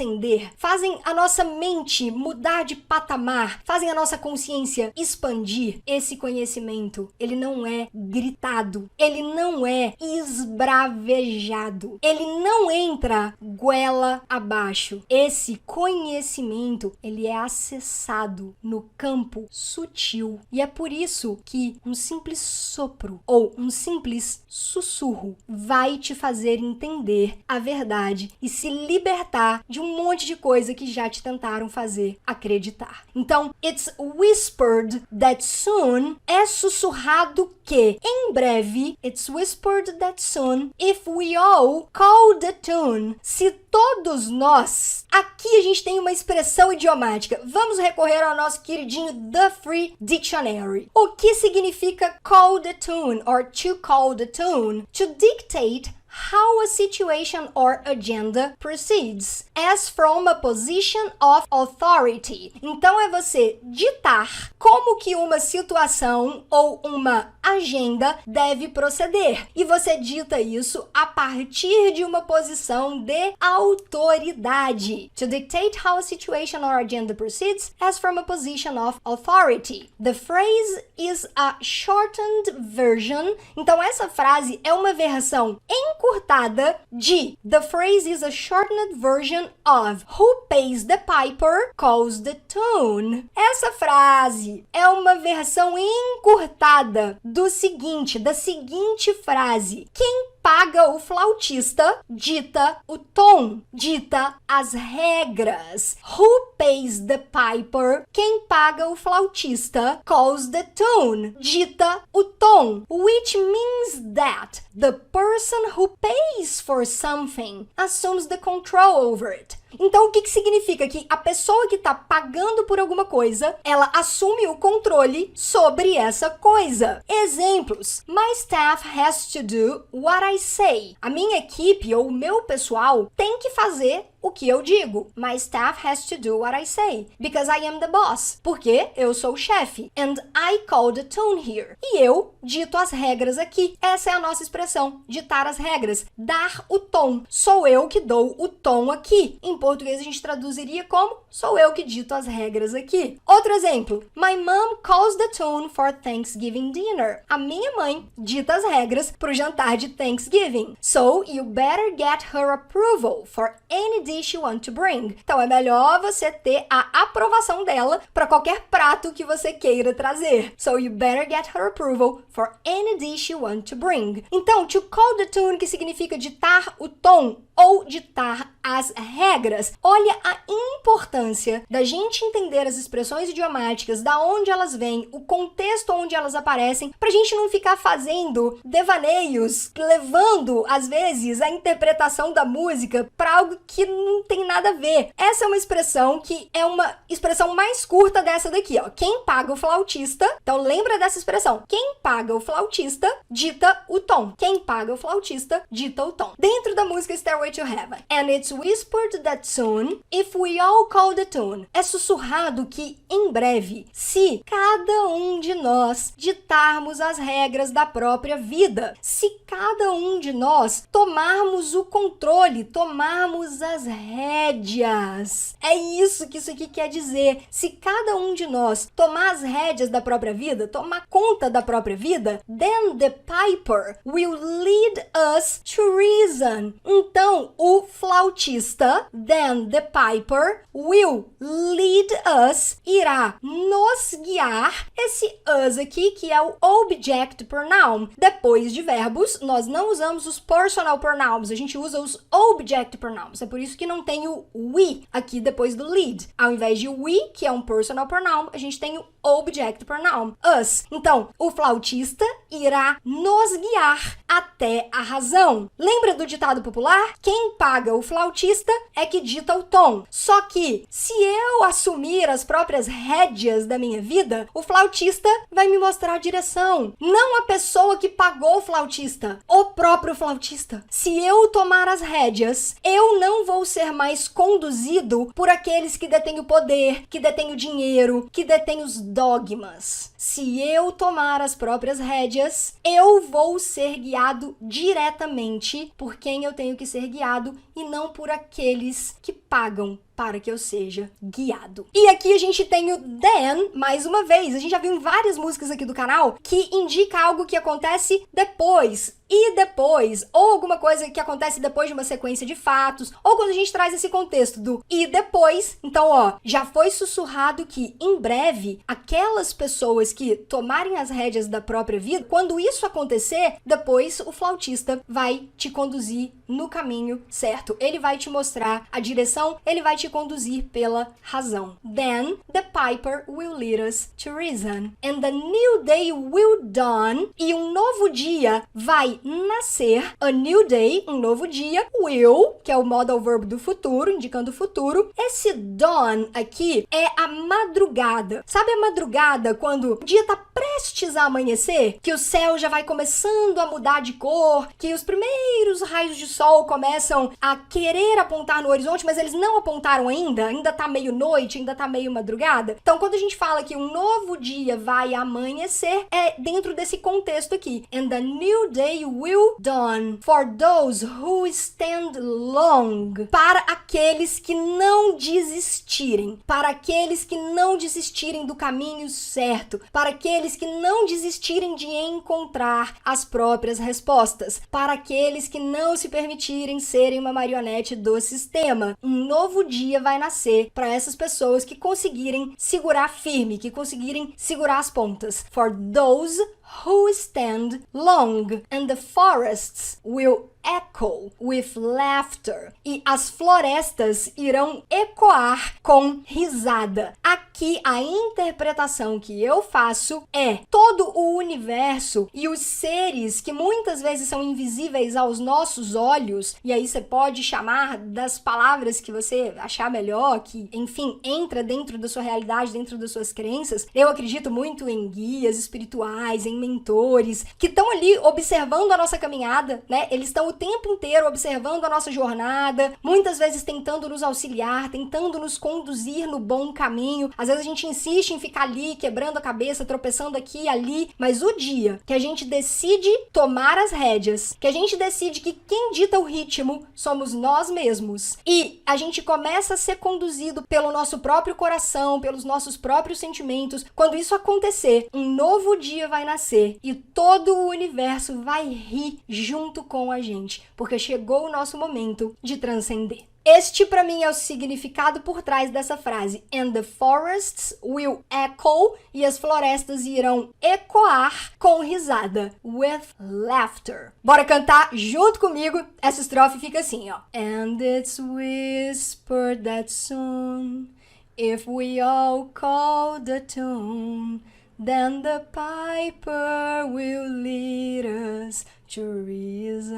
fazem a nossa mente mudar de patamar, fazem a nossa consciência expandir, esse conhecimento, ele não é gritado, ele não é esbravejado, ele não entra goela abaixo. Esse conhecimento, ele é acessado no campo sutil. E é por isso que um simples sopro ou um simples sussurro vai te fazer entender a verdade e se libertar de um monte de coisa que já te tentaram fazer acreditar. Então, it's whispered that soon, é sussurrado que em breve, it's whispered that soon, if we all call the tune, se todos nós, aqui a gente tem uma expressão idiomática, vamos recorrer ao nosso queridinho The Free Dictionary. O que significa call the tune, or to call the tune? To dictate how a situation or agenda proceeds, as from a position of authority. Então é você ditar como que uma situação ou uma agenda deve proceder. E você dita isso a partir de uma posição de autoridade. To dictate how a situation or agenda proceeds, as from a position of authority. The phrase is a shortened version. Então essa frase é uma versão encurtada de the phrase is a shortened version of who pays the piper calls the tune. Essa frase é uma versão encurtada do seguinte, da seguinte frase: quem paga o flautista dita o tom, dita as regras. Who pays the piper? Quem paga o flautista calls the tune, dita o tom, which means that the person who pays for something assumes the control over it. Então, o que significa? Que a pessoa que está pagando por alguma coisa, ela assume o controle sobre essa coisa. Exemplos. My staff has to do what I say. A minha equipe ou o meu pessoal tem que fazer o que eu digo. My staff has to do what I say, because I am the boss. Porque eu sou o chefe. And I call the tone here. E eu dito as regras aqui. Essa é a nossa expressão, ditar as regras, dar o tom. Sou eu que dou o tom aqui. Em português a gente traduziria como sou eu que dito as regras aqui. Outro exemplo. My mom calls the tone for Thanksgiving dinner. A minha mãe dita as regras para o jantar de Thanksgiving. So you better get her approval for any dish you want to bring. Então é melhor você ter a aprovação dela para qualquer prato que você queira trazer. So you better get her approval for any dish you want to bring. Então, to call the tune, que significa ditar o tom ou ditar as regras. Olha a importância da gente entender as expressões idiomáticas, da onde elas vêm, o contexto onde elas aparecem, pra gente não ficar fazendo devaneios, levando, às vezes, a interpretação da música para algo que não tem nada a ver. Essa é uma expressão que é uma expressão mais curta dessa daqui, ó. Quem paga o flautista, então lembra dessa expressão. Quem paga o flautista, dita o tom. Quem paga o flautista, dita o tom. Dentro da música Stairway to Heaven. And it's whispered that soon, if we all call the tune. É sussurrado que, em breve, se cada um de nós ditarmos as regras da própria vida, se cada um de nós tomarmos o controle, tomarmos as rédeas. É isso que isso aqui quer dizer. Se cada um de nós tomar as rédeas da própria vida, tomar conta da própria vida, then the piper will lead us to reason. Então, o flautista, then the piper, will lead us, irá nos guiar. Esse us aqui, que é o object pronoun. Depois de verbos, nós não usamos os personal pronouns, a gente usa os object pronouns. É por isso que não tem o we aqui depois do lead. Ao invés de we, que é um personal pronoun, a gente tem o object pronoun, us. Então, o flautista irá nos guiar até a razão. Lembra do ditado popular? Quem paga o flautista é que dita o tom. Só que, se eu assumir as próprias rédeas da minha vida, o flautista vai me mostrar a direção. Não a pessoa que pagou o flautista, o próprio flautista. Se eu tomar as rédeas, eu não vou ser mais conduzido por aqueles que detêm o poder, que detêm o dinheiro, que detêm os dogmas. Se eu tomar as próprias rédeas, eu vou ser guiado diretamente por quem eu tenho que ser guiado e não por aqueles que pagam para que eu seja guiado. E aqui a gente tem o then, mais uma vez. A gente já viu em várias músicas aqui do canal que indica algo que acontece depois. E depois, ou alguma coisa que acontece depois de uma sequência de fatos, ou quando a gente traz esse contexto do e depois. Então, ó, já foi sussurrado que em breve, aquelas pessoas que tomarem as rédeas da própria vida, quando isso acontecer, depois o flautista vai te conduzir no caminho certo. Ele vai te mostrar a direção, ele vai te conduzir pela razão. Then the piper will lead us to reason. And the new day will dawn. E um novo dia vai nascer. A new day, um novo dia. Will, que é o modal verb do futuro, indicando o futuro. Esse dawn aqui é a madrugada. Sabe a madrugada quando o dia tá prestes a amanhecer? Que o céu já vai começando a mudar de cor, que os primeiros raios de sol começam a querer apontar no horizonte, mas eles não apontaram ainda tá meio noite, ainda tá meio madrugada. Então, quando a gente fala que um novo dia vai amanhecer, é dentro desse contexto aqui. And the new day will dawn for those who stand long. Para aqueles que não desistirem. Para aqueles que não desistirem do caminho certo. Para aqueles que não desistirem de encontrar as próprias respostas. Para aqueles que não se permitirem serem uma marionete do sistema. Um novo dia vai nascer para essas pessoas que conseguirem segurar firme, que conseguirem segurar as pontas. For those who stand long, and the forests will echo with laughter. E as florestas irão ecoar com risada. Aqui a interpretação que eu faço é todo o universo e os seres que muitas vezes são invisíveis aos nossos olhos, e aí você pode chamar das palavras que você achar melhor, que, enfim, entra dentro da sua realidade, dentro das suas crenças. Eu acredito muito em guias espirituais, em mentores, que estão ali observando a nossa caminhada, né? Eles estão o tempo inteiro observando a nossa jornada, muitas vezes tentando nos auxiliar, tentando nos conduzir no bom caminho. Às vezes a gente insiste em ficar ali, quebrando a cabeça, tropeçando aqui e ali, mas o dia que a gente decide tomar as rédeas, que a gente decide que quem dita o ritmo somos nós mesmos, e a gente começa a ser conduzido pelo nosso próprio coração, pelos nossos próprios sentimentos, quando isso acontecer, um novo dia vai nascer e todo o universo vai rir junto com a gente, porque chegou o nosso momento de transcender. Este, para mim, é o significado por trás dessa frase. And the forests will echo, e as florestas irão ecoar com risada. With laughter. Bora cantar junto comigo? Essa estrofe fica assim, ó. And it's whispered that soon, if we all call the tune, then the piper will lead us to reason.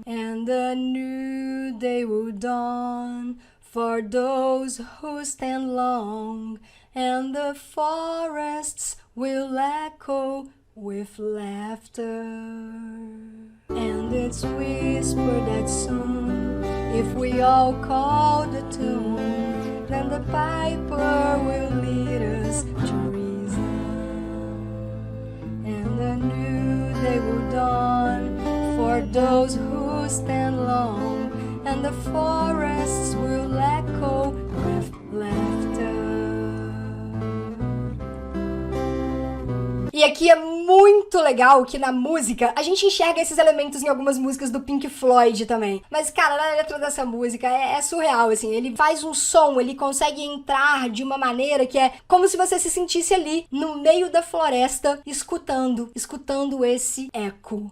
And a new day will dawn for those who stand long, and the forests will echo with laughter. And it's whispered that soon, if we all call the tune, then the piper will lead us to reason. And a new day will dawn for those who stand long, and the forests will echo with laughter. E aqui é muito legal que na música a gente enxerga esses elementos em algumas músicas do Pink Floyd também. Mas, cara, na letra dessa música é surreal, assim. Ele faz um som, ele consegue entrar de uma maneira que é como se você se sentisse ali no meio da floresta, escutando esse eco.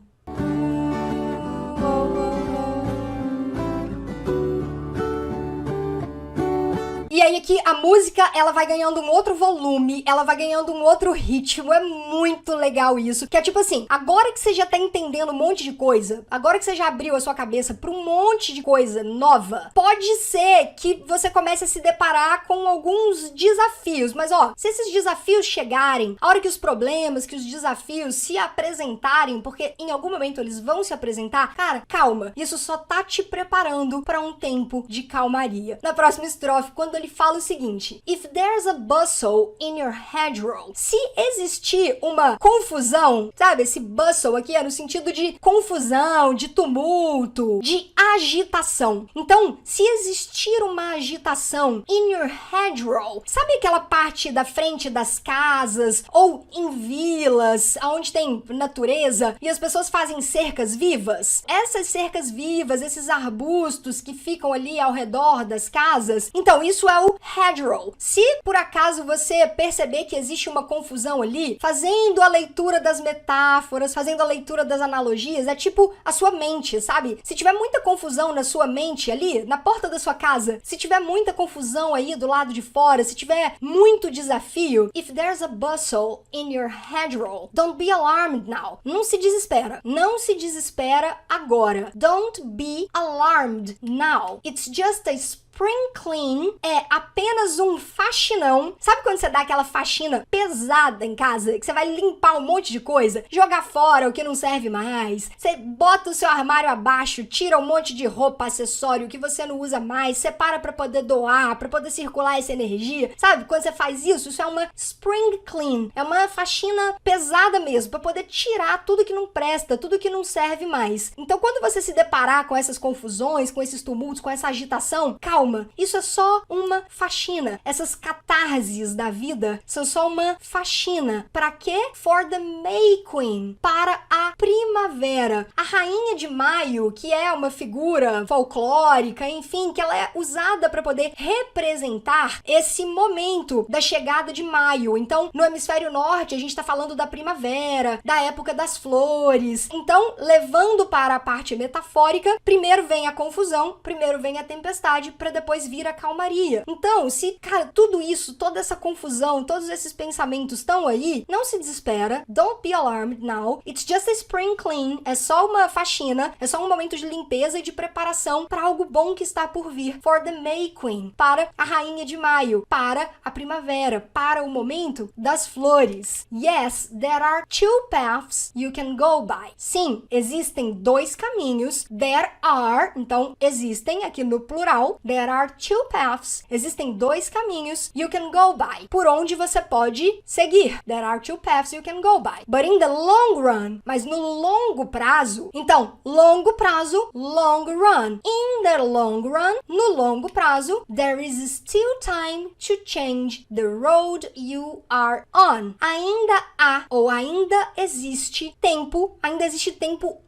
E aí aqui a música, ela vai ganhando um outro volume, ela vai ganhando um outro ritmo, é muito legal isso. Que é tipo assim, agora que você já tá entendendo um monte de coisa, agora que você já abriu a sua cabeça pra um monte de coisa nova, pode ser que você comece a se deparar com alguns desafios. Mas ó, se esses desafios chegarem, a hora que os problemas, que os desafios se apresentarem, porque em algum momento eles vão se apresentar, cara, calma, isso só tá te preparando pra um tempo de calmaria. Na próxima estrofe, quando ele fala o seguinte: If there's a bustle in your hedgerow, se existir uma confusão, sabe, esse bustle aqui é no sentido de confusão, de tumulto, de agitação. Então, se existir uma agitação in your hedgerow, sabe aquela parte da frente das casas ou em vilas, onde tem natureza e as pessoas fazem cercas vivas? Essas cercas vivas, esses arbustos que ficam ali ao redor das casas, então isso é o hedgerow. Se por acaso você perceber que existe uma confusão ali, fazendo a leitura das metáforas, fazendo a leitura das analogias, é tipo a sua mente, sabe? Se tiver muita confusão na sua mente ali, na porta da sua casa, se tiver muita confusão aí do lado de fora, se tiver muito desafio, if there's a bustle in your hedgerow, don't be alarmed now. Não se desespera. Não se desespera agora. Don't be alarmed now. It's just a spring clean, é apenas um faxinão. Sabe quando você dá aquela faxina pesada em casa, que você vai limpar um monte de coisa, jogar fora o que não serve mais, você bota o seu armário abaixo, tira um monte de roupa, acessório que você não usa mais, separa pra poder doar, pra poder circular essa energia. Sabe, quando você faz isso, isso é uma spring clean, é uma faxina pesada mesmo, pra poder tirar tudo que não presta, tudo que não serve mais. Então, quando você se deparar com essas confusões, com esses tumultos, com essa agitação, calma, alma. Isso é só uma faxina. Essas catarses da vida são só uma faxina. Para quê? For the May Queen. Para a primavera. A rainha de maio, que é uma figura folclórica, enfim, que ela é usada para poder representar esse momento da chegada de maio. Então, no hemisfério norte, a gente está falando da primavera, da época das flores. Então, levando para a parte metafórica, primeiro vem a confusão, primeiro vem a tempestade, para depois vir a calmaria. Então, se, cara, tudo isso, toda essa confusão, todos esses pensamentos estão aí, não se desespera, don't be alarmed now, it's just a spring clean, é só uma faxina, é só um momento de limpeza e de preparação para algo bom que está por vir, for the May Queen, para a rainha de maio, para a primavera, para o momento das flores. Yes, there are two paths you can go by. Sim, existem dois caminhos, there are, então existem aqui no plural, there are two paths, existem dois caminhos you can go by, por onde você pode seguir. There are two paths you can go by. But in the long run, mas no longo prazo, então, longo prazo, long run. In the long run, no longo prazo, there is still time to change the road you are on. Ainda há, ou ainda existe tempo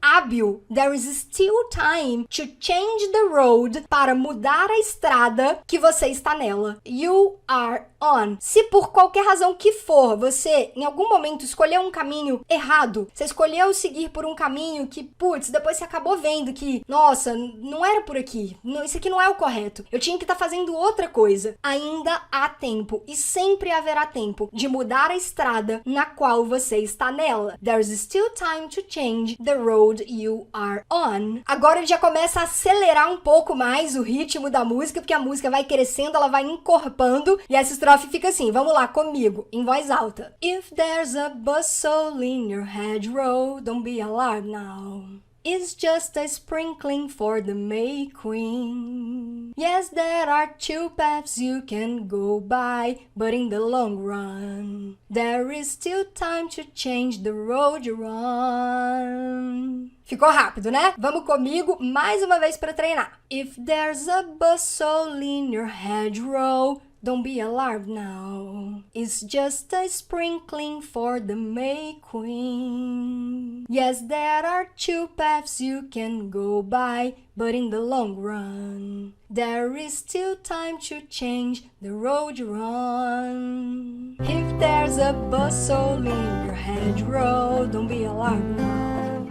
hábil. There is still time to change the road, para mudar a estrada que você está nela. You are on. Se por qualquer razão que for, você em algum momento escolheu um caminho errado, você escolheu seguir por um caminho que, putz, depois você acabou vendo que, nossa, não era por aqui, não, isso aqui não é o correto, eu tinha que estar fazendo outra coisa. Ainda há tempo, e sempre haverá tempo, de mudar a estrada na qual você está nela. There's still time to change the road you are on. Agora ele já começa a acelerar um pouco mais o ritmo da música, porque a música vai crescendo, ela vai encorpando, e essa estrofe fica assim, vamos lá, comigo, em voz alta. If there's a bustle in your hedgerow, don't be alarmed now. It's just a sprinkling for the May Queen. Yes, there are two paths you can go by, but in the long run, there is still time to change the road you're on. Ficou rápido, né? Vamos comigo mais uma vez para treinar. If there's a bustle in your hedgerow, don't be alarmed now. It's just a sprinkling for the May Queen. Yes, there are two paths you can go by, but in the long run, there is still time to change the road you're on. If there's a bustle in your hedgerow, don't be alarmed now.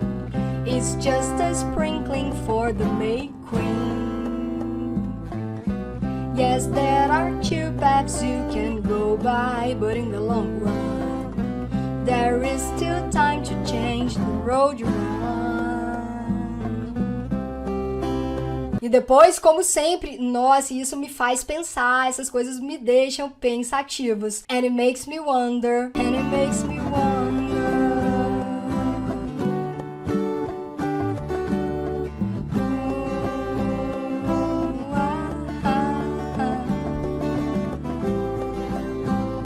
It's just a sprinkling for the May Queen. Yes, there are two paths you can go by, but in the long run, there is still time to change the road you're on. E depois, como sempre, nossa, isso me faz pensar, essas coisas me deixam pensativos. And it makes me wonder, and it makes me wonder.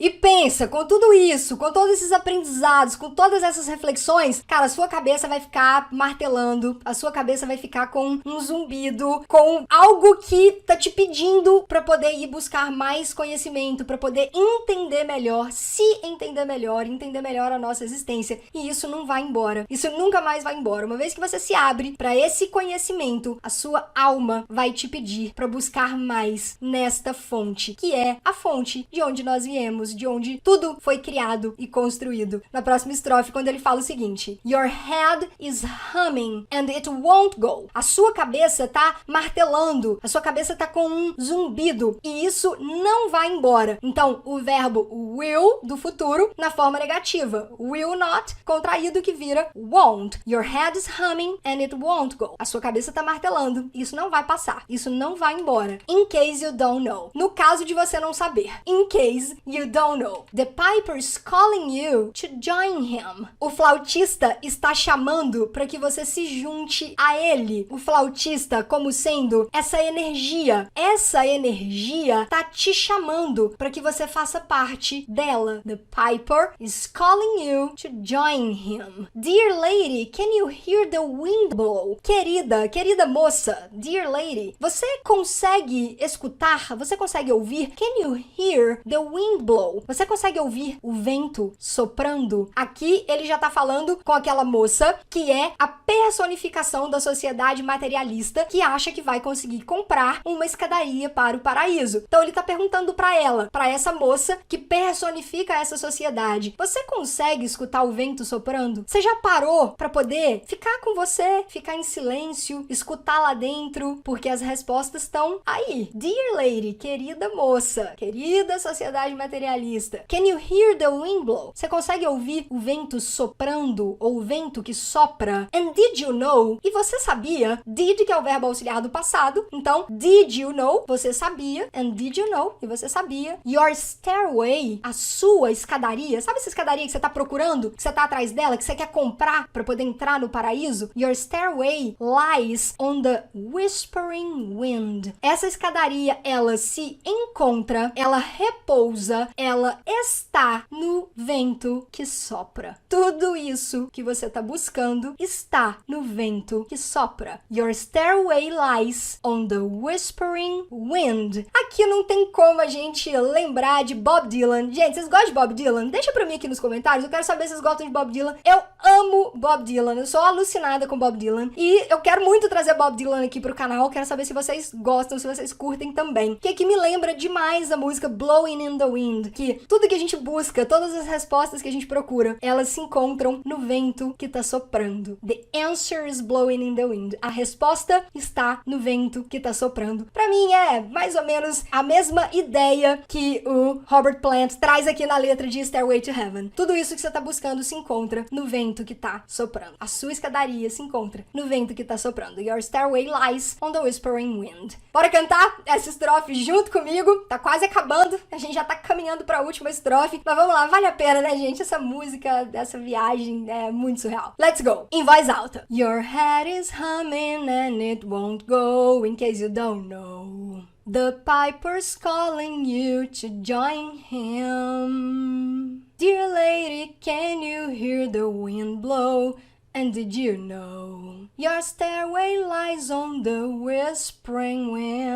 E pensa, com tudo isso, com todos esses aprendizados, com todas essas reflexões, cara, a sua cabeça vai ficar martelando, a sua cabeça vai ficar com um zumbido, com algo que tá te pedindo pra poder ir buscar mais conhecimento, pra poder entender melhor, se entender melhor a nossa existência. E isso não vai embora, isso nunca mais vai embora. Uma vez que você se abre pra esse conhecimento, a sua alma vai te pedir pra buscar mais nesta fonte, que é a fonte de onde nós viemos, de onde tudo foi criado e construído. Na próxima estrofe, quando ele fala o seguinte: Your head is humming and it won't go. A sua cabeça tá martelando, a sua cabeça tá com um zumbido e isso não vai embora. Então, o verbo will do futuro na forma negativa. Will not, contraído, que vira won't. Your head is humming and it won't go. A sua cabeça tá martelando, isso não vai passar, isso não vai embora. In case you don't know. No caso de você não saber. In case you don't don't know. The piper's calling you to join him. O flautista está chamando para que você se junte a ele. O flautista como sendo essa energia. Essa energia tá te chamando para que você faça parte dela. The piper is calling you to join him. Dear lady, can you hear the wind blow? Querida moça, dear lady, você consegue escutar? Você consegue ouvir? Can you hear the wind blow? Você consegue ouvir o vento soprando? Aqui ele já tá falando com aquela moça que é a personificação da sociedade materialista que acha que vai conseguir comprar uma escadaria para o paraíso. Então ele tá perguntando para ela, para essa moça que personifica essa sociedade: você consegue escutar o vento soprando? Você já parou para poder ficar com você, ficar em silêncio, escutar lá dentro? Porque as respostas estão aí. Dear lady, querida moça, querida sociedade materialista, can you hear the wind blow? Você consegue ouvir o vento soprando ou o vento que sopra? And did you know? E você sabia? Did, que é o verbo auxiliar do passado. Então, did you know? Você sabia. And did you know? E você sabia. Your stairway, a sua escadaria. Sabe essa escadaria que você tá procurando? Que você tá atrás dela? Que você quer comprar para poder entrar no paraíso? Your stairway lies on the whispering wind. Essa escadaria, ela se encontra, ela repousa, ela está no vento que sopra. Tudo isso que você tá buscando está no vento que sopra. Your stairway lies on the whispering wind. Aqui não tem como a gente lembrar de Bob Dylan. Gente, vocês gostam de Bob Dylan? Deixa pra mim aqui nos comentários. Eu quero saber se vocês gostam de Bob Dylan. Eu amo Bob Dylan. Eu sou alucinada com Bob Dylan. E eu quero muito trazer Bob Dylan aqui pro canal. Quero saber se vocês gostam, se vocês curtem também. Que aqui me lembra demais a música Blowing in the Wind. Que tudo que a gente busca, todas as respostas que a gente procura, elas se encontram no vento que tá soprando. The answer is blowing in the wind. A resposta está no vento que tá soprando. Pra mim é mais ou menos a mesma ideia que o Robert Plant traz aqui na letra de Stairway to Heaven. Tudo isso que você tá buscando se encontra no vento que tá soprando. A sua escadaria se encontra no vento que tá soprando. Your stairway lies on the whispering wind. Bora cantar essa estrofe junto comigo? Tá quase acabando. A gente já tá caminhando pra última estrofe. Mas vamos lá, vale a pena, né, gente? Essa música, essa viagem é muito surreal. Let's go! Em voz alta. Your head is humming and it won't go, in case you don't know. The piper's calling you to join him. Dear lady, can you hear the wind blow? And did you know? Your stairway lies on the whispering wind.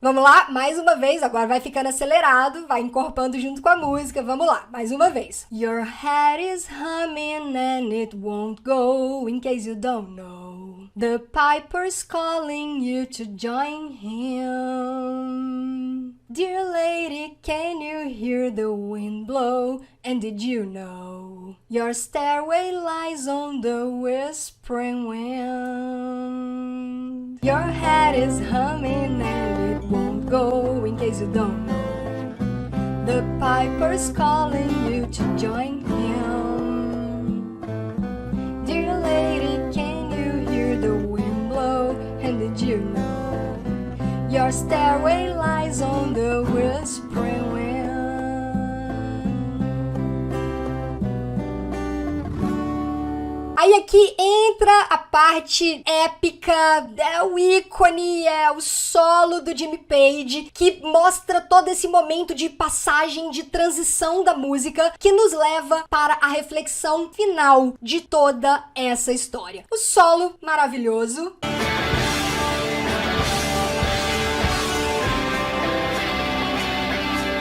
Vamos lá, mais uma vez. Agora vai ficando acelerado, vai encorpando junto com a música. Vamos lá, mais uma vez. Your head is humming and it won't go, in case you don't know. The piper's calling you to join him. Dear lady, can you hear the wind blow? And did you know? Your stairway lies on the whispering wind. Your head is humming and it won't go, in case you don't know. The piper's calling you to join him. Dear lady, can you hear the wind blow? And did you know? Your stairway lies on the whispering wind. Aí aqui entra a parte épica, é o ícone, é o solo do Jimmy Page, que mostra todo esse momento de passagem, de transição da música, que nos leva para a reflexão final de toda essa história. O solo maravilhoso.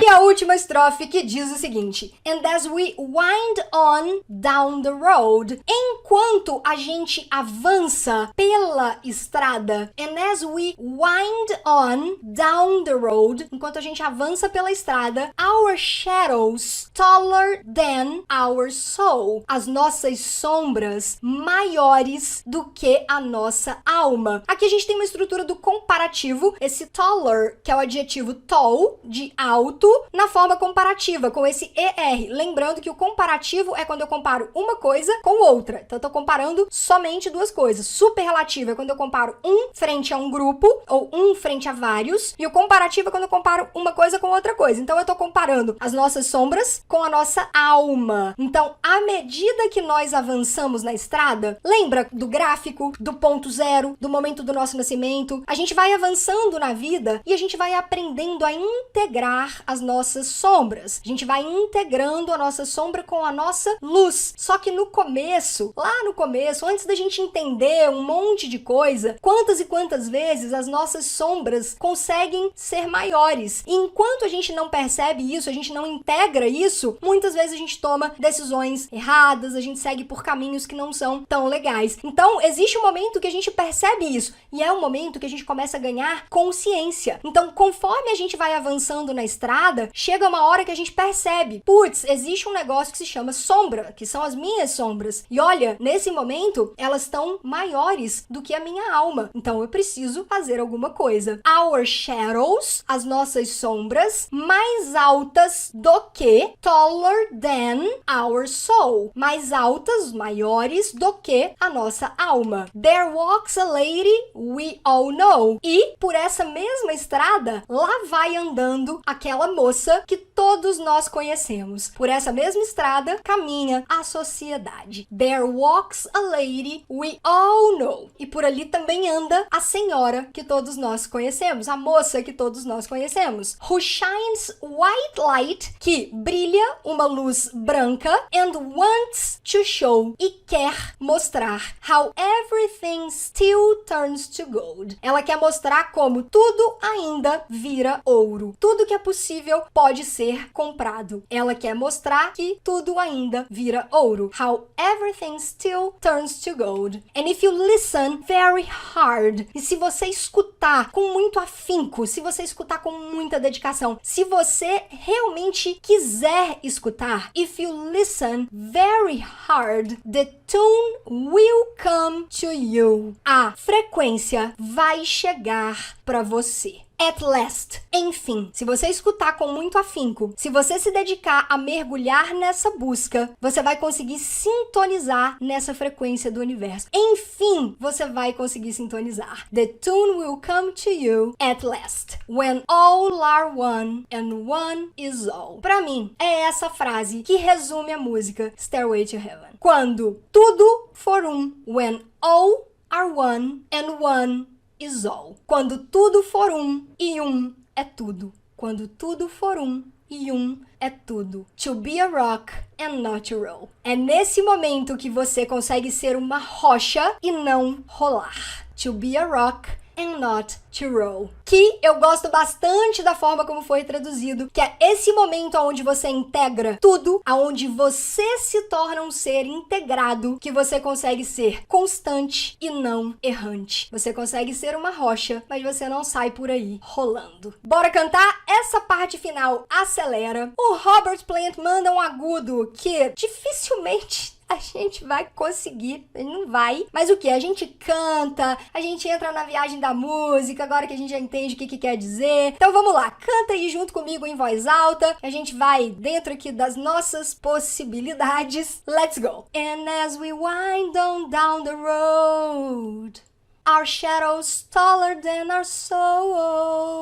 E a última estrofe que diz o seguinte: And as we wind on down the road, enquanto a gente avança pela estrada, and as we wind on down the road, enquanto a gente avança pela estrada, our shadows taller than our soul, as nossas sombras maiores do que a nossa alma. Aqui a gente tem uma estrutura do comparativo, esse taller, que é o adjetivo tall, de alto, na forma comparativa, com esse ER. Lembrando que o comparativo é quando eu comparo uma coisa com outra. Então, eu tô comparando somente duas coisas. Superlativo é quando eu comparo um frente a um grupo, ou um frente a vários. E o comparativo é quando eu comparo uma coisa com outra coisa. Então, eu tô comparando as nossas sombras com a nossa alma. Então, à medida que nós avançamos na estrada, lembra do gráfico, do ponto zero, do momento do nosso nascimento? A gente vai avançando na vida e a gente vai aprendendo a integrar as nossas sombras. A gente vai integrando a nossa sombra com a nossa luz. Só que no começo, lá no começo, antes da gente entender um monte de coisa, quantas e quantas vezes as nossas sombras conseguem ser maiores. E enquanto a gente não percebe isso, a gente não integra isso, muitas vezes a gente toma decisões erradas, a gente segue por caminhos que não são tão legais. Então, existe um momento que a gente percebe isso, e é um momento que a gente começa a ganhar consciência. Então, conforme a gente vai avançando na estrada, chega uma hora que a gente percebe, putz, existe um negócio que se chama sombra, que são as minhas sombras. E olha, nesse momento, elas estão maiores do que a minha alma. Então, eu preciso fazer alguma coisa. Our shadows, as nossas sombras, mais altas do que, taller than our soul. Mais altas, maiores do que a nossa alma. There walks a lady we all know. E, por essa mesma estrada, lá vai andando aquela moça que todos nós conhecemos. Por essa mesma estrada, caminha a sociedade. There walks a lady we all know. E por ali também anda a senhora que todos nós conhecemos, a moça que todos nós conhecemos. Who shines white light, que brilha uma luz branca, and wants to show, e quer mostrar, how everything still turns to gold. Ela quer mostrar como tudo ainda vira ouro. Tudo que é possível pode ser comprado. Ela quer mostrar que tudo ainda vira ouro. How everything still turns to gold. And if you listen very hard, e se você escutar com muito afinco, se você escutar com muita dedicação, se você realmente quiser escutar, if you listen very hard, the tune will come to you. A frequência vai chegar para você. At last, enfim, se você escutar com muito afinco, se você se dedicar a mergulhar nessa busca, você vai conseguir sintonizar nessa frequência do universo. Enfim, você vai conseguir sintonizar. The tune will come to you at last, when all are one and one is all. Pra mim, é essa frase que resume a música Stairway to Heaven. Quando tudo for um, when all are one and one is all. Quando tudo for um e um é tudo. Quando tudo for um e um é tudo. To be a rock and not to roll. É nesse momento que você consegue ser uma rocha e não rolar. To be a rock and not to roll. Que eu gosto bastante da forma como foi traduzido, que é esse momento onde você integra tudo, aonde você se torna um ser integrado, que você consegue ser constante e não errante. Você consegue ser uma rocha, mas você não sai por aí rolando. Bora cantar? Essa parte final acelera. O Robert Plant manda um agudo que dificilmente a gente vai conseguir, ele não vai. Mas o que? A gente canta, a gente entra na viagem da música, agora que a gente já entende o que quer dizer. Então vamos lá, canta aí junto comigo em voz alta. A gente vai dentro aqui das nossas possibilidades. Let's go! And as we wind on down the road, our shadows taller than our soul,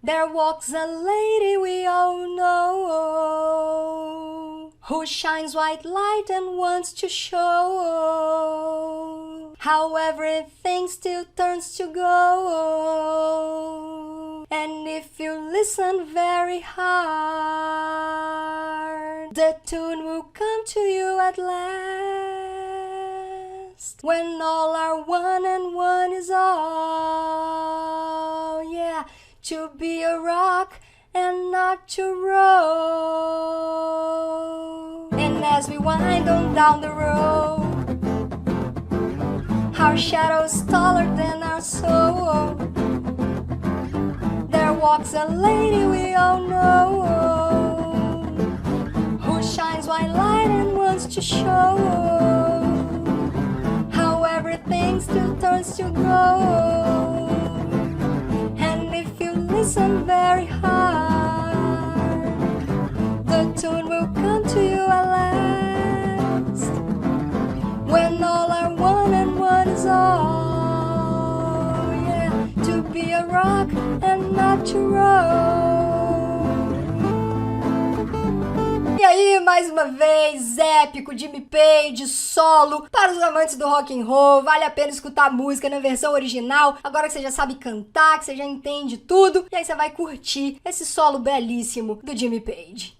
there walks a lady we all know, who shines white light and wants to show how everything still turns to gold. And if you listen very hard, the tune will come to you at last, when all are one and one is all. Yeah, to be a rock and not to roll. And as we wind on down the road, our shadows taller than our soul, there walks a lady we all know, who shines white light and wants to show how everything still turns to gold. And if you listen very hard, mais uma vez, épico, Jimmy Page, solo, para os amantes do rock and roll, vale a pena escutar a música na versão original, agora que você já sabe cantar, que você já entende tudo, e aí você vai curtir esse solo belíssimo do Jimmy Page.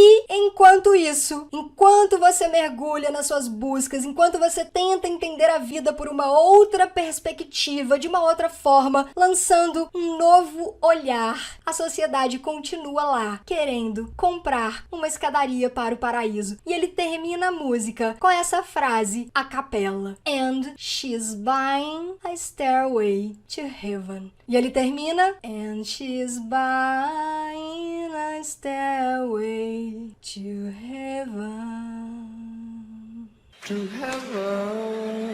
E enquanto isso, enquanto você mergulha nas suas buscas, enquanto você tenta entender a vida por uma outra perspectiva, de uma outra forma, lançando um novo olhar, a sociedade continua lá, querendo comprar uma escadaria para o paraíso. E ele termina a música com essa frase a capela: And she's buying a stairway to heaven. E ele termina: And she's buying a stairway to heaven. To heaven.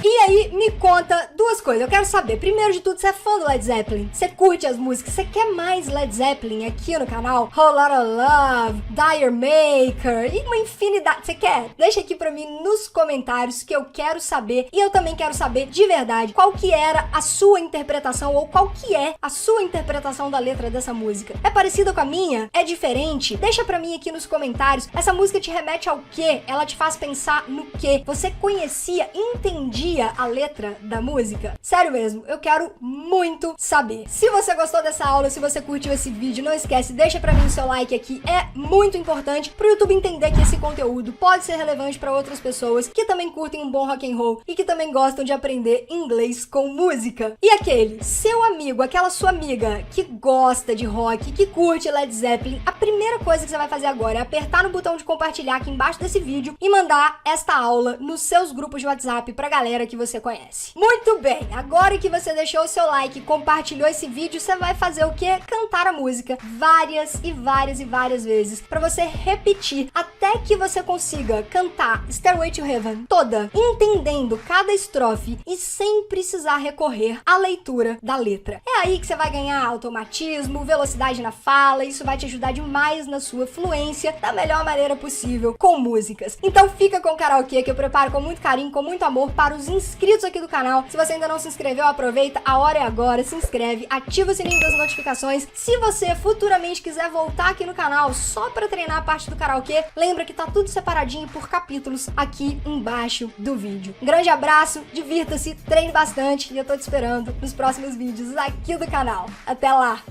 E aí, me conta duas coisas. Eu quero saber, primeiro de tudo, você é fã do Led Zeppelin? Você curte as músicas? Você quer mais Led Zeppelin aqui no canal? Whole Lotta Love, D'yer Mak'er e uma infinidade. Você quer? Deixa aqui pra mim nos comentários que eu quero saber. E eu também quero saber de verdade qual que era a sua interpretação ou qual que é a sua interpretação da letra dessa música. É parecida com a minha? É diferente? Deixa pra mim aqui nos comentários. Essa música te remete ao quê? Ela te faz pensar no quê? Você conhecia, entendia a letra da música? Sério mesmo, eu quero muito saber. Se você gostou dessa aula, se você curtiu esse vídeo, não esquece, deixa pra mim o seu like aqui, é muito importante pro YouTube entender que esse conteúdo pode ser relevante pra outras pessoas que também curtem um bom rock and roll e que também gostam de aprender inglês com música. E aquele seu amigo, aquela sua amiga que gosta de rock, que curte Led Zeppelin, a primeira coisa que você vai fazer agora é apertar no botão de compartilhar aqui embaixo desse vídeo e mandar esta aula nos seus grupos de WhatsApp pra galera que você conhece. Muito bem, agora que você deixou o seu like e compartilhou esse vídeo, você vai fazer o quê? Cantar a música várias e várias e várias vezes, pra você repetir até que você consiga cantar Stairway to Heaven toda, entendendo cada estrofe e sem precisar recorrer à leitura da letra. É aí que você vai ganhar automatismo, velocidade na fala, isso vai te ajudar demais na sua fluência da melhor maneira possível com músicas. Então fica com o karaokê que eu preparo com muito carinho, com muito amor para os inscritos aqui do canal. Se você ainda não se inscreveu, aproveita, a hora é agora, se inscreve, ativa o sininho das notificações. Se você futuramente quiser voltar aqui no canal só para treinar a parte do karaokê, lembra que tá tudo separadinho por capítulos aqui embaixo do vídeo. Um grande abraço, divirta-se, treine bastante e eu tô te esperando nos próximos vídeos aqui do canal. Até lá!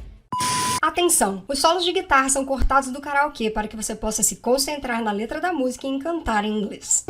Atenção! Os solos de guitarra são cortados do karaokê para que você possa se concentrar na letra da música e cantar em inglês.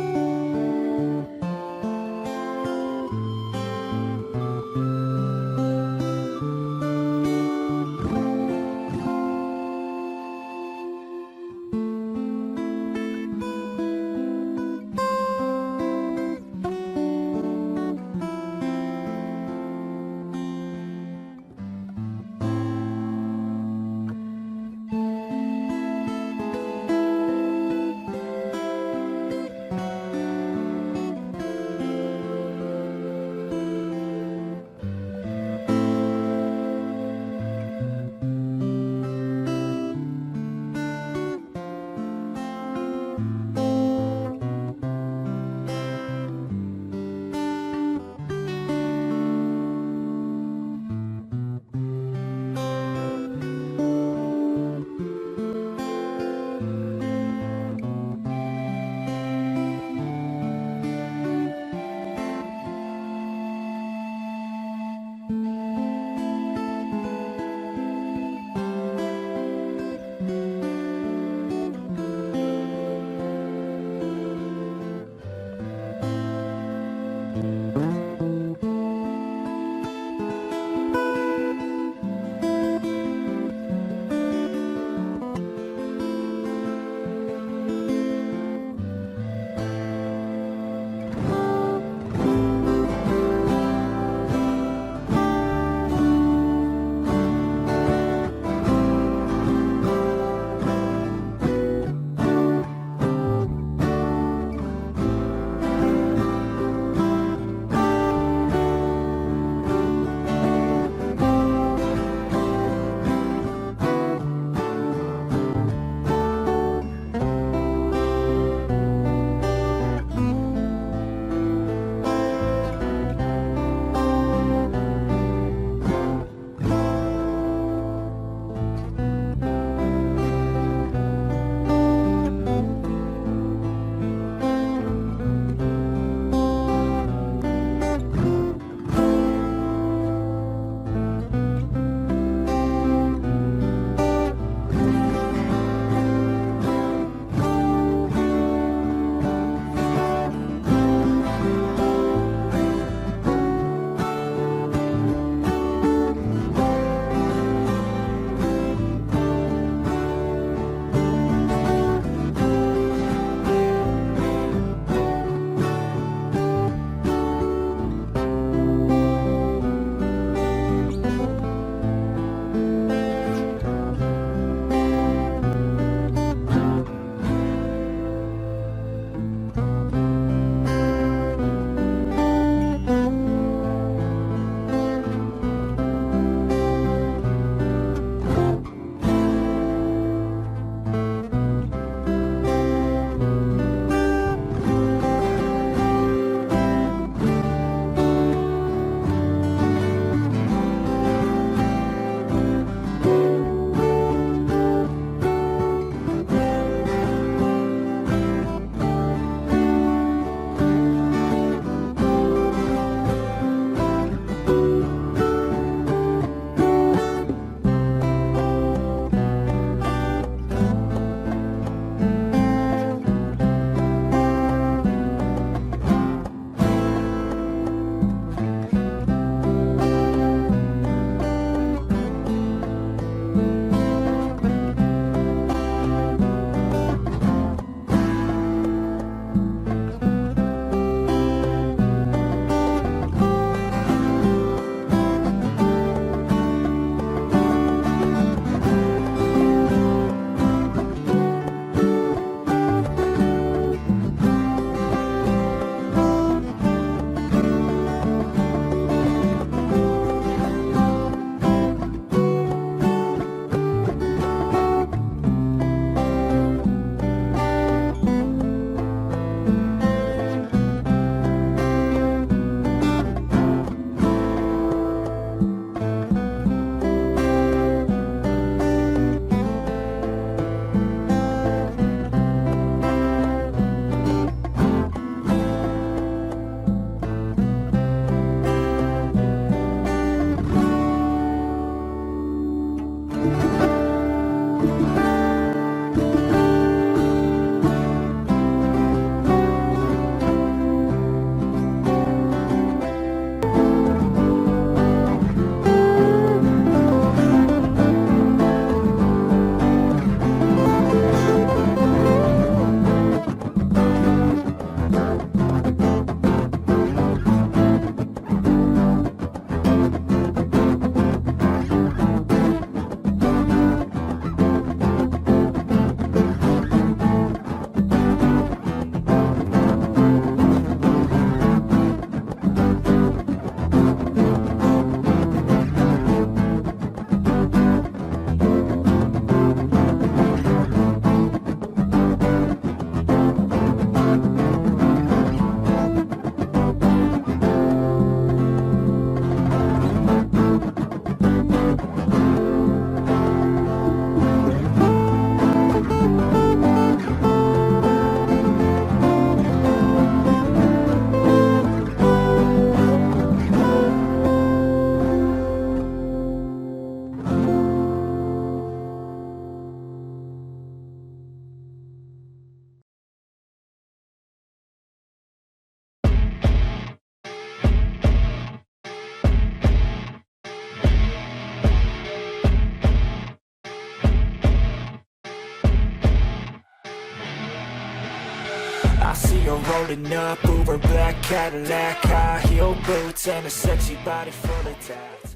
I see her rolling up, Uber black Cadillac, high heel boots and a sexy body full of tats.